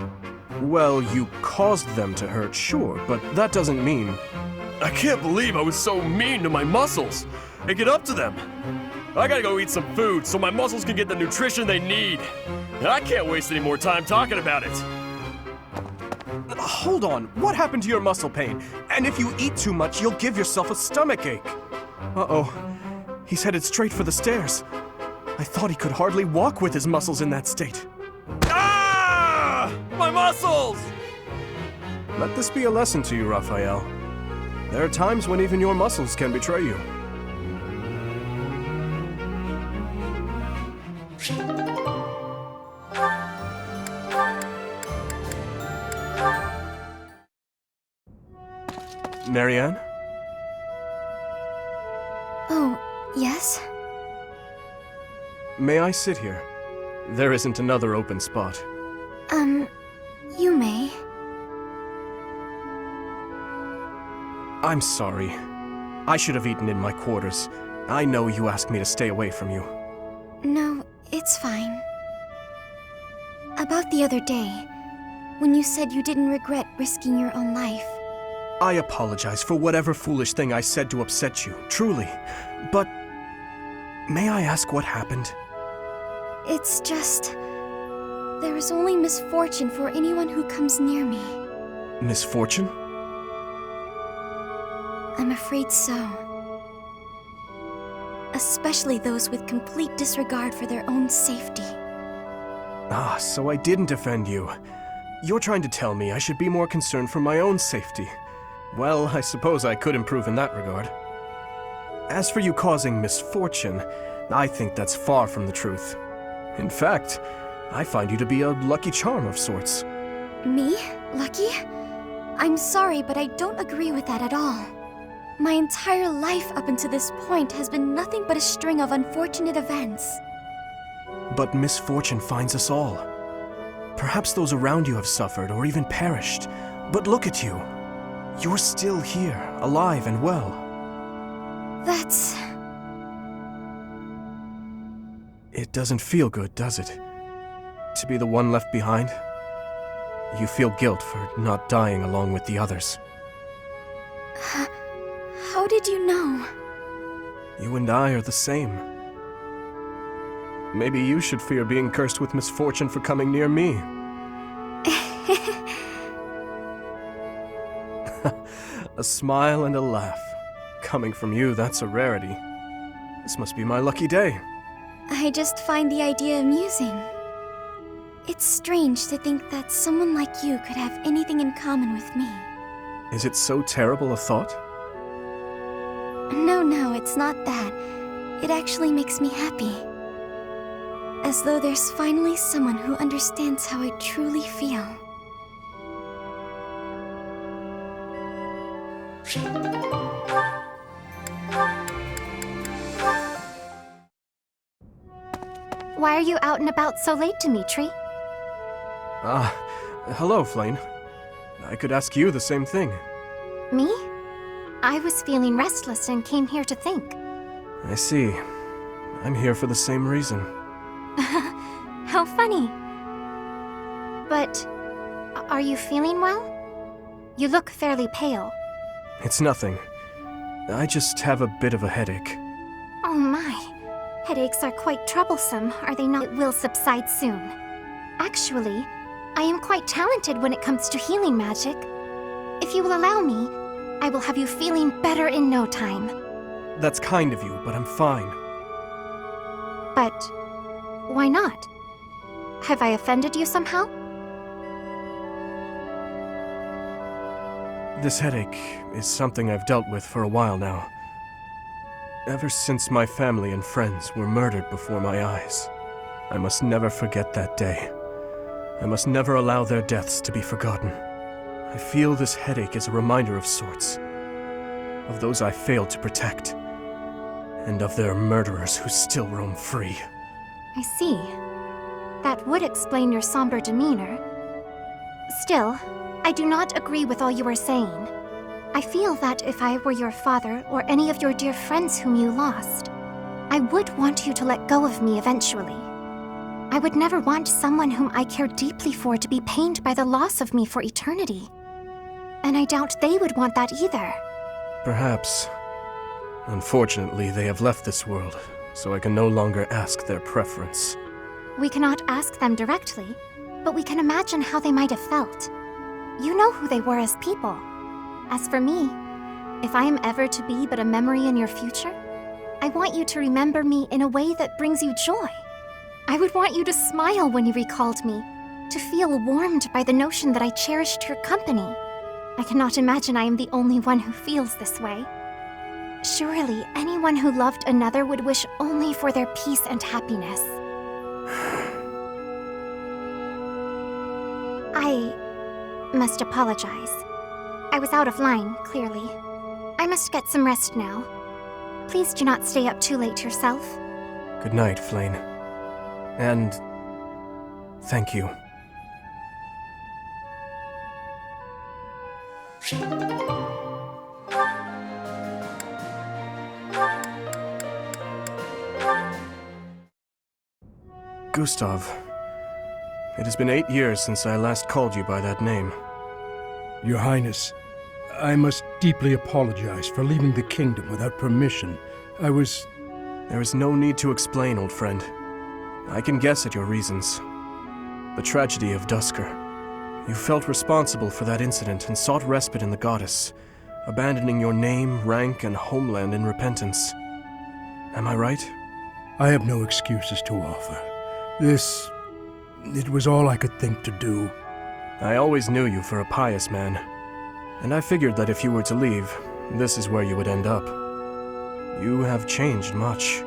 Well, you caused them to hurt, sure, but that doesn't mean... I can't believe I was so mean to my muscles. Hey, get up to them. I gotta go eat some food so my muscles can get the nutrition they need. And I can't waste any more time talking about it. Hold on, what happened to your muscle pain? And if you eat too much, you'll give yourself a stomachache. Uh-oh, he's headed straight for the stairs. I thought he could hardly walk with his muscles in that state. Ah! My muscles! Let this be a lesson to you, Raphael. There are times when even your muscles can betray you. Marianne? Oh, yes? May I sit here? There isn't another open spot. You may. I'm sorry. I should have eaten in my quarters. I know you asked me to stay away from you. No, it's fine. About the other day, when you said you didn't regret risking your own life. I apologize for whatever foolish thing I said to upset you, truly. But may I ask what happened? It's just... there is only misfortune for anyone who comes near me. Misfortune? I'm afraid so. Especially those with complete disregard for their own safety. Ah, so I didn't offend you. You're trying to tell me I should be more concerned for my own safety. Well, I suppose I could improve in that regard. As for you causing misfortune, I think that's far from the truth. In fact, I find you to be a lucky charm of sorts. Me? Lucky? I'm sorry, but I don't agree with that at all. My entire life up until this point has been nothing but a string of unfortunate events. But misfortune finds us all. Perhaps those around you have suffered or even perished. But look at you. You're still here, alive and well. That's... It doesn't feel good, does it? To be the one left behind? You feel guilt for not dying along with the others. How did you know? You and I are the same. Maybe you should fear being cursed with misfortune for coming near me. A smile and a laugh. Coming from you, that's a rarity. This must be my lucky day. I just find the idea amusing. It's strange to think that someone like you could have anything in common with me. Is it so terrible a thought? No, it's not that. It actually makes me happy. As though there's finally someone who understands how I truly feel. Why are you out and about so late, Dimitri? Hello, Flane. I could ask you the same thing. Me? I was feeling restless and came here to think. I see. I'm here for the same reason. How funny. But, are you feeling well? You look fairly pale. It's nothing. I just have a bit of a headache. Oh my. Headaches are quite troublesome, are they not? It will subside soon. Actually, I am quite talented when it comes to healing magic. If you will allow me, I will have you feeling better in no time. That's kind of you, but I'm fine. But why not? Have I offended you somehow? This headache is something I've dealt with for a while now. Ever since my family and friends were murdered before my eyes. I must never forget that day. I must never allow their deaths to be forgotten. I feel this headache is a reminder of sorts. Of those I failed to protect. And of their murderers who still roam free. I see. That would explain your somber demeanor. Still, I do not agree with all you are saying. I feel that if I were your father or any of your dear friends whom you lost, I would want you to let go of me eventually. I would never want someone whom I care deeply for to be pained by the loss of me for eternity. And I doubt they would want that either. Perhaps. Unfortunately, they have left this world, so I can no longer ask their preference. We cannot ask them directly, but we can imagine how they might have felt. You know who they were as people. As for me, if I am ever to be but a memory in your future, I want you to remember me in a way that brings you joy. I would want you to smile when you recalled me, to feel warmed by the notion that I cherished your company. I cannot imagine I am the only one who feels this way. Surely anyone who loved another would wish only for their peace and happiness. I must apologize. I was out of line, clearly. I must get some rest now. Please do not stay up too late yourself. Good night, Flane. And thank you. Gustav, it has been 8 years since I last called you by that name. Your Highness, I must deeply apologize for leaving the kingdom without permission. There is no need to explain, old friend. I can guess at your reasons. The tragedy of Duscur. You felt responsible for that incident and sought respite in the goddess, abandoning your name, rank, and homeland in repentance. Am I right? I have no excuses to offer. It was all I could think to do. I always knew you for a pious man, and I figured that if you were to leave, this is where you would end up. You have changed much.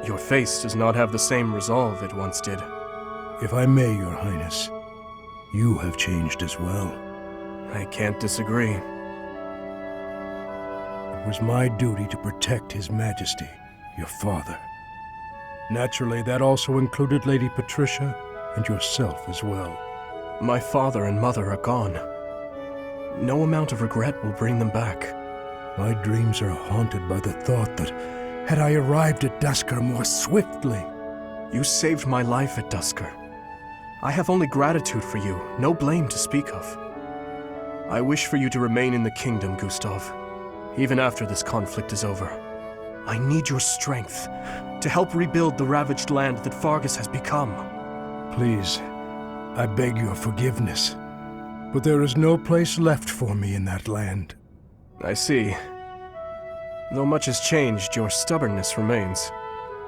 Your face does not have the same resolve it once did. If I may, Your Highness, you have changed as well. I can't disagree. It was my duty to protect His Majesty, your father. Naturally, that also included Lady Patricia and yourself as well. My father and mother are gone. No amount of regret will bring them back. My dreams are haunted by the thought that, had I arrived at Duscur more swiftly... You saved my life at Duscur. I have only gratitude for you, no blame to speak of. I wish for you to remain in the kingdom, Gustav, even after this conflict is over. I need your strength to help rebuild the ravaged land that Faerghus has become. Please, I beg your forgiveness, but there is no place left for me in that land. I see. Though much has changed, your stubbornness remains.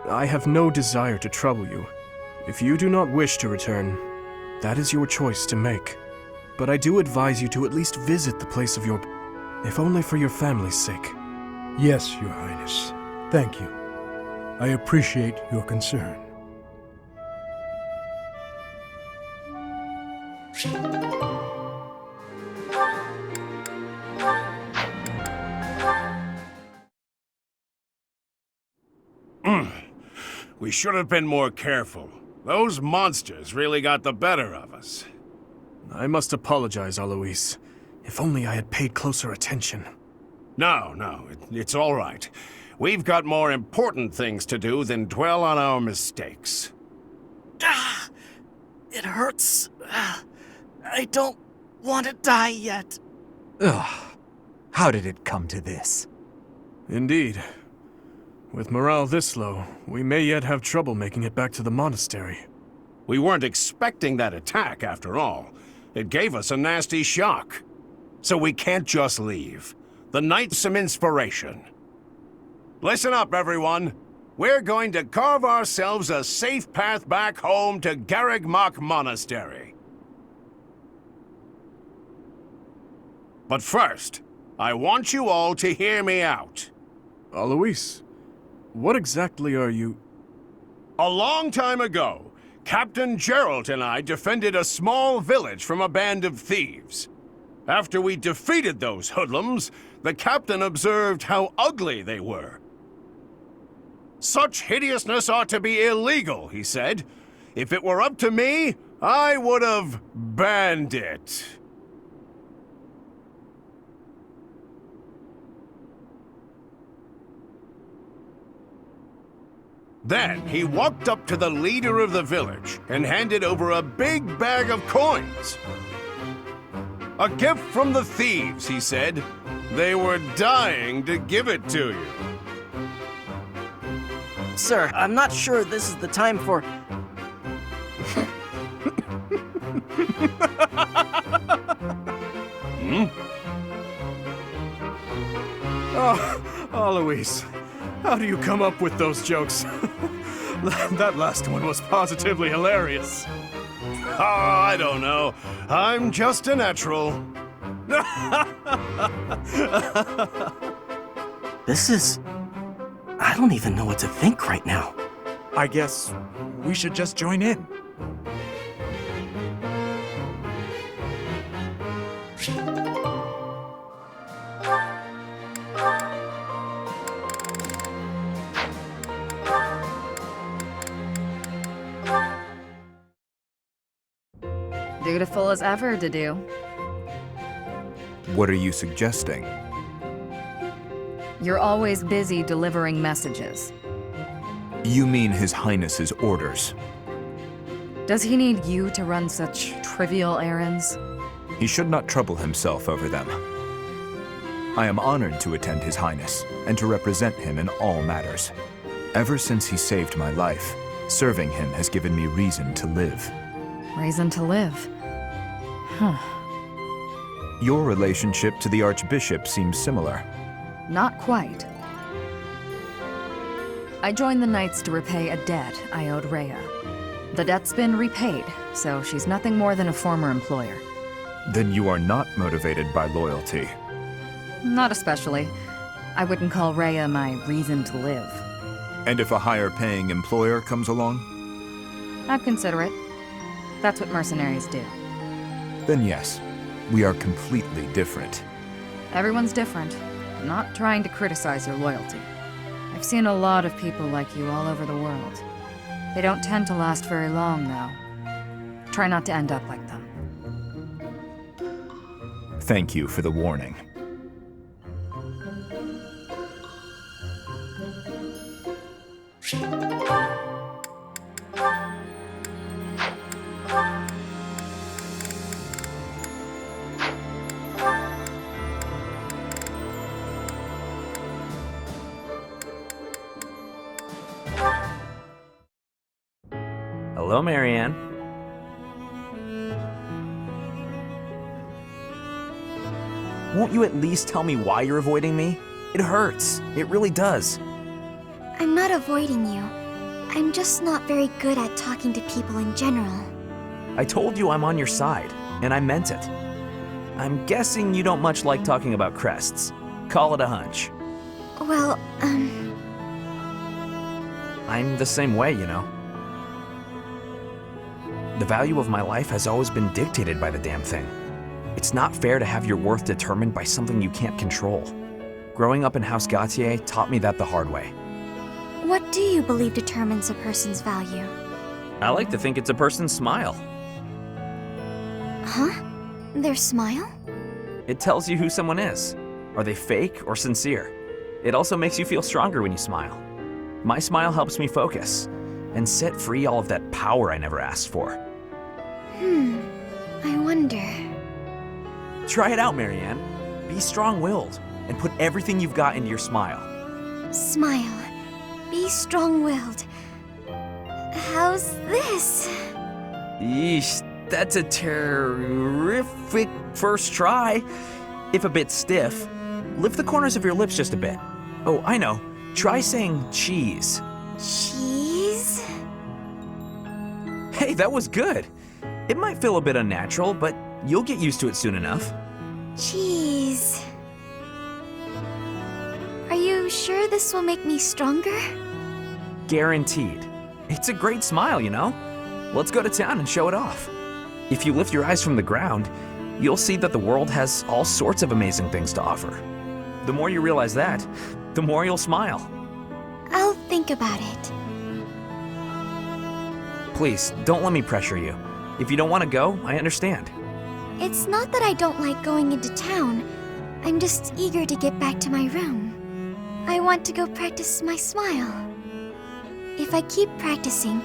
I have no desire to trouble you. If you do not wish to return, that is your choice to make. But I do advise you to at least visit the place of your... if only for your family's sake. Yes, Your Highness. Thank you. I appreciate your concern. We should have been more careful. Those monsters really got the better of us. I must apologize, Alois. If only I had paid closer attention. No, it's all right. We've got more important things to do than dwell on our mistakes. It hurts. I don't want to die yet. Ugh. How did it come to this? Indeed. With morale this low, we may yet have trouble making it back to the monastery. We weren't expecting that attack, after all. It gave us a nasty shock. So we can't just leave. The knight's some inspiration. Listen up, everyone. We're going to carve ourselves a safe path back home to Garreg Monastery. But first, I want you all to hear me out. Alois, what exactly are you... A long time ago, Captain Geralt and I defended a small village from a band of thieves. After we defeated those hoodlums, the captain observed how ugly they were. Such hideousness ought to be illegal, he said. If it were up to me, I would have banned it. Then he walked up to the leader of the village and handed over a big bag of coins. A gift from the thieves, he said. They were dying to give it to you. Sir, I'm not sure this is the time for... Oh, Alois, how do you come up with those jokes? That last one was positively hilarious. Oh, I don't know. I'm just a natural. This is... I don't even know what to think right now. I guess we should just join in. Dutiful as ever, Dedu. What are you suggesting? You're always busy delivering messages. You mean His Highness's orders? Does he need you to run such trivial errands? He should not trouble himself over them. I am honored to attend His Highness and to represent him in all matters. Ever since he saved my life, serving him has given me reason to live. Reason to live? Huh. Your relationship to the Archbishop seems similar. Not quite. I joined the Knights to repay a debt I owed Rhea. The debt's been repaid, so she's nothing more than a former employer. Then you are not motivated by loyalty. Not especially. I wouldn't call Rhea my reason to live. And if a higher-paying employer comes along? I'd consider it. That's what mercenaries do. Then yes, we are completely different. Everyone's different. I'm not trying to criticize your loyalty. I've seen a lot of people like you all over the world. They don't tend to last very long, though. Try not to end up like them. Thank you for the warning. Hello, Marianne. Won't you at least tell me why you're avoiding me? It hurts. It really does. I'm not avoiding you. I'm just not very good at talking to people in general. I told you I'm on your side, and I meant it. I'm guessing you don't much like talking about crests. Call it a hunch. Well, I'm the same way, you know. The value of my life has always been dictated by the damn thing. It's not fair to have your worth determined by something you can't control. Growing up in House Gautier taught me that the hard way. What do you believe determines a person's value? I like to think it's a person's smile. Huh? Their smile? It tells you who someone is. Are they fake or sincere? It also makes you feel stronger when you smile. My smile helps me focus and set free all of that power I never asked for. I wonder. Try it out, Marianne. Be strong-willed and put everything you've got into your smile. Smile. Be strong-willed. How's this? Yeesh, that's a terrific first try. If a bit stiff, lift the corners of your lips just a bit. Oh, I know. Try saying cheese. Cheese? Hey, that was good. It might feel a bit unnatural, but you'll get used to it soon enough. Cheese. Are you sure this will make me stronger? Guaranteed. It's a great smile, you know? Let's go to town and show it off. If you lift your eyes from the ground, you'll see that the world has all sorts of amazing things to offer. The more you realize that, the more you'll smile. I'll think about it. Please, don't let me pressure you. If you don't want to go, I understand. It's not that I don't like going into town. I'm just eager to get back to my room. I want to go practice my smile. If I keep practicing,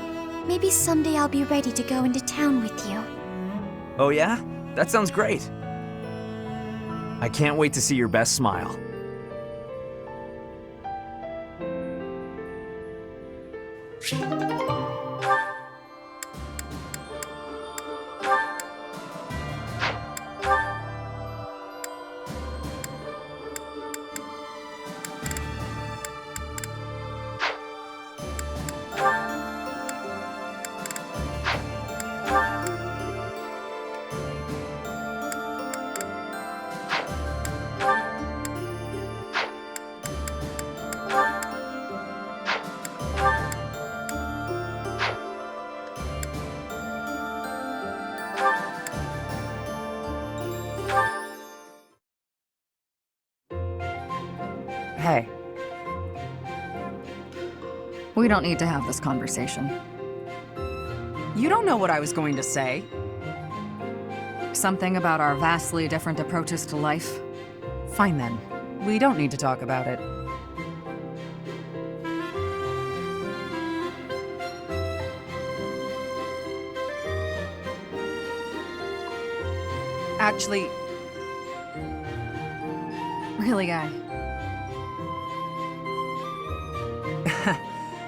maybe someday I'll be ready to go into town with you. Oh yeah? That sounds great. I can't wait to see your best smile. Hey. We don't need to have this conversation. You don't know what I was going to say. Something about our vastly different approaches to life? Fine then. We don't need to talk about it. Actually... Really, Guy.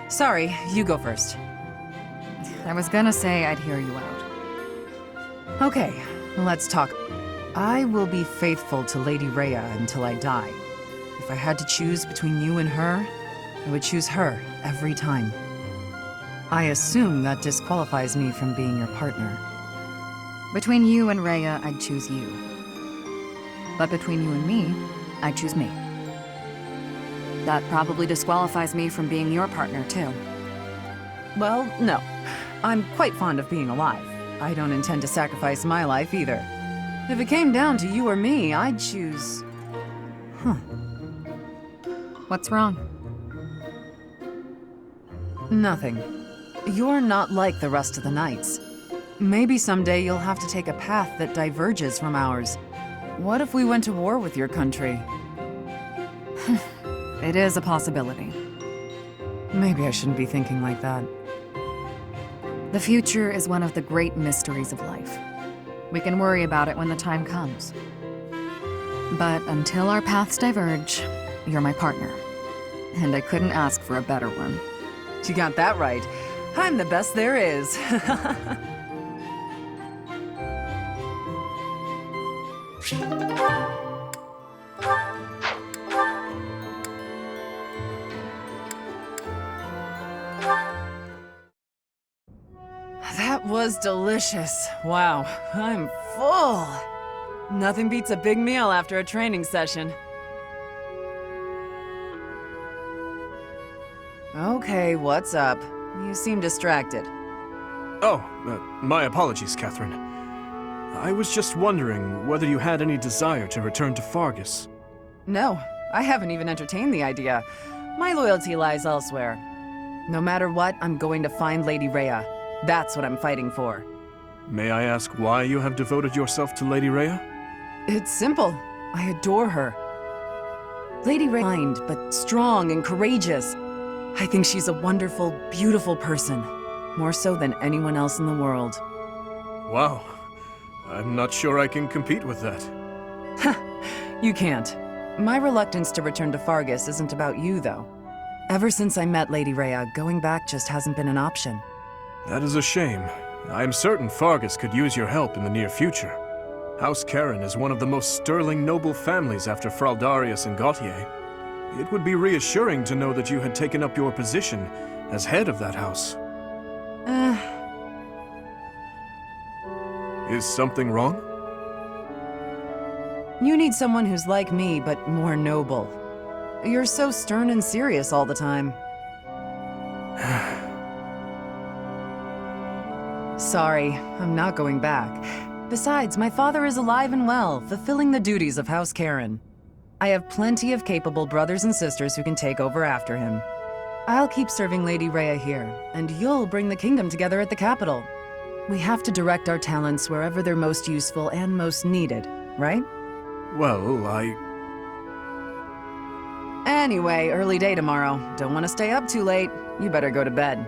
Sorry, you go first. I was gonna say I'd hear you out. Okay, let's talk. I will be faithful to Lady Rhea until I die. If I had to choose between you and her, I would choose her every time. I assume that disqualifies me from being your partner. Between you and Rhea, I'd choose you. But between you and me, I'd choose me. That probably disqualifies me from being your partner, too. Well, no. I'm quite fond of being alive. I don't intend to sacrifice my life either. If it came down to you or me, I'd choose... What's wrong? Nothing. You're not like the rest of the knights. Maybe someday you'll have to take a path that diverges from ours. What if we went to war with your country? It is a possibility. Maybe I shouldn't be thinking like that. The future is one of the great mysteries of life. We can worry about it when the time comes. But until our paths diverge, you're my partner. And I couldn't ask for a better one. You got that right. I'm the best there is. That was delicious. Wow, I'm full. Nothing beats a big meal after a training session. Okay, what's up? You seem distracted. Oh, my apologies, Catherine. I was just wondering whether you had any desire to return to Fargus. No, I haven't even entertained the idea. My loyalty lies elsewhere. No matter what, I'm going to find Lady Rhea. That's what I'm fighting for. May I ask why you have devoted yourself to Lady Rhea? It's simple. I adore her. Lady Rhea is kind, but strong and courageous. I think she's a wonderful, beautiful person. More so than anyone else in the world. Wow. I'm not sure I can compete with that. You can't. My reluctance to return to Fargus isn't about you, though. Ever since I met Lady Rhea, going back just hasn't been an option. That is a shame. I am certain Fargus could use your help in the near future. House Karen is one of the most sterling noble families after Fraldarius and Gautier. It would be reassuring to know that you had taken up your position as head of that house. Is something wrong? You need someone who's like me, but more noble. You're so stern and serious all the time. Sorry, I'm not going back. Besides, my father is alive and well, fulfilling the duties of House Karen. I have plenty of capable brothers and sisters who can take over after him. I'll keep serving Lady Rhea here, and you'll bring the kingdom together at the capital. We have to direct our talents wherever they're most useful and most needed, right? Well, Anyway, early day tomorrow. Don't want to stay up too late. You better go to bed.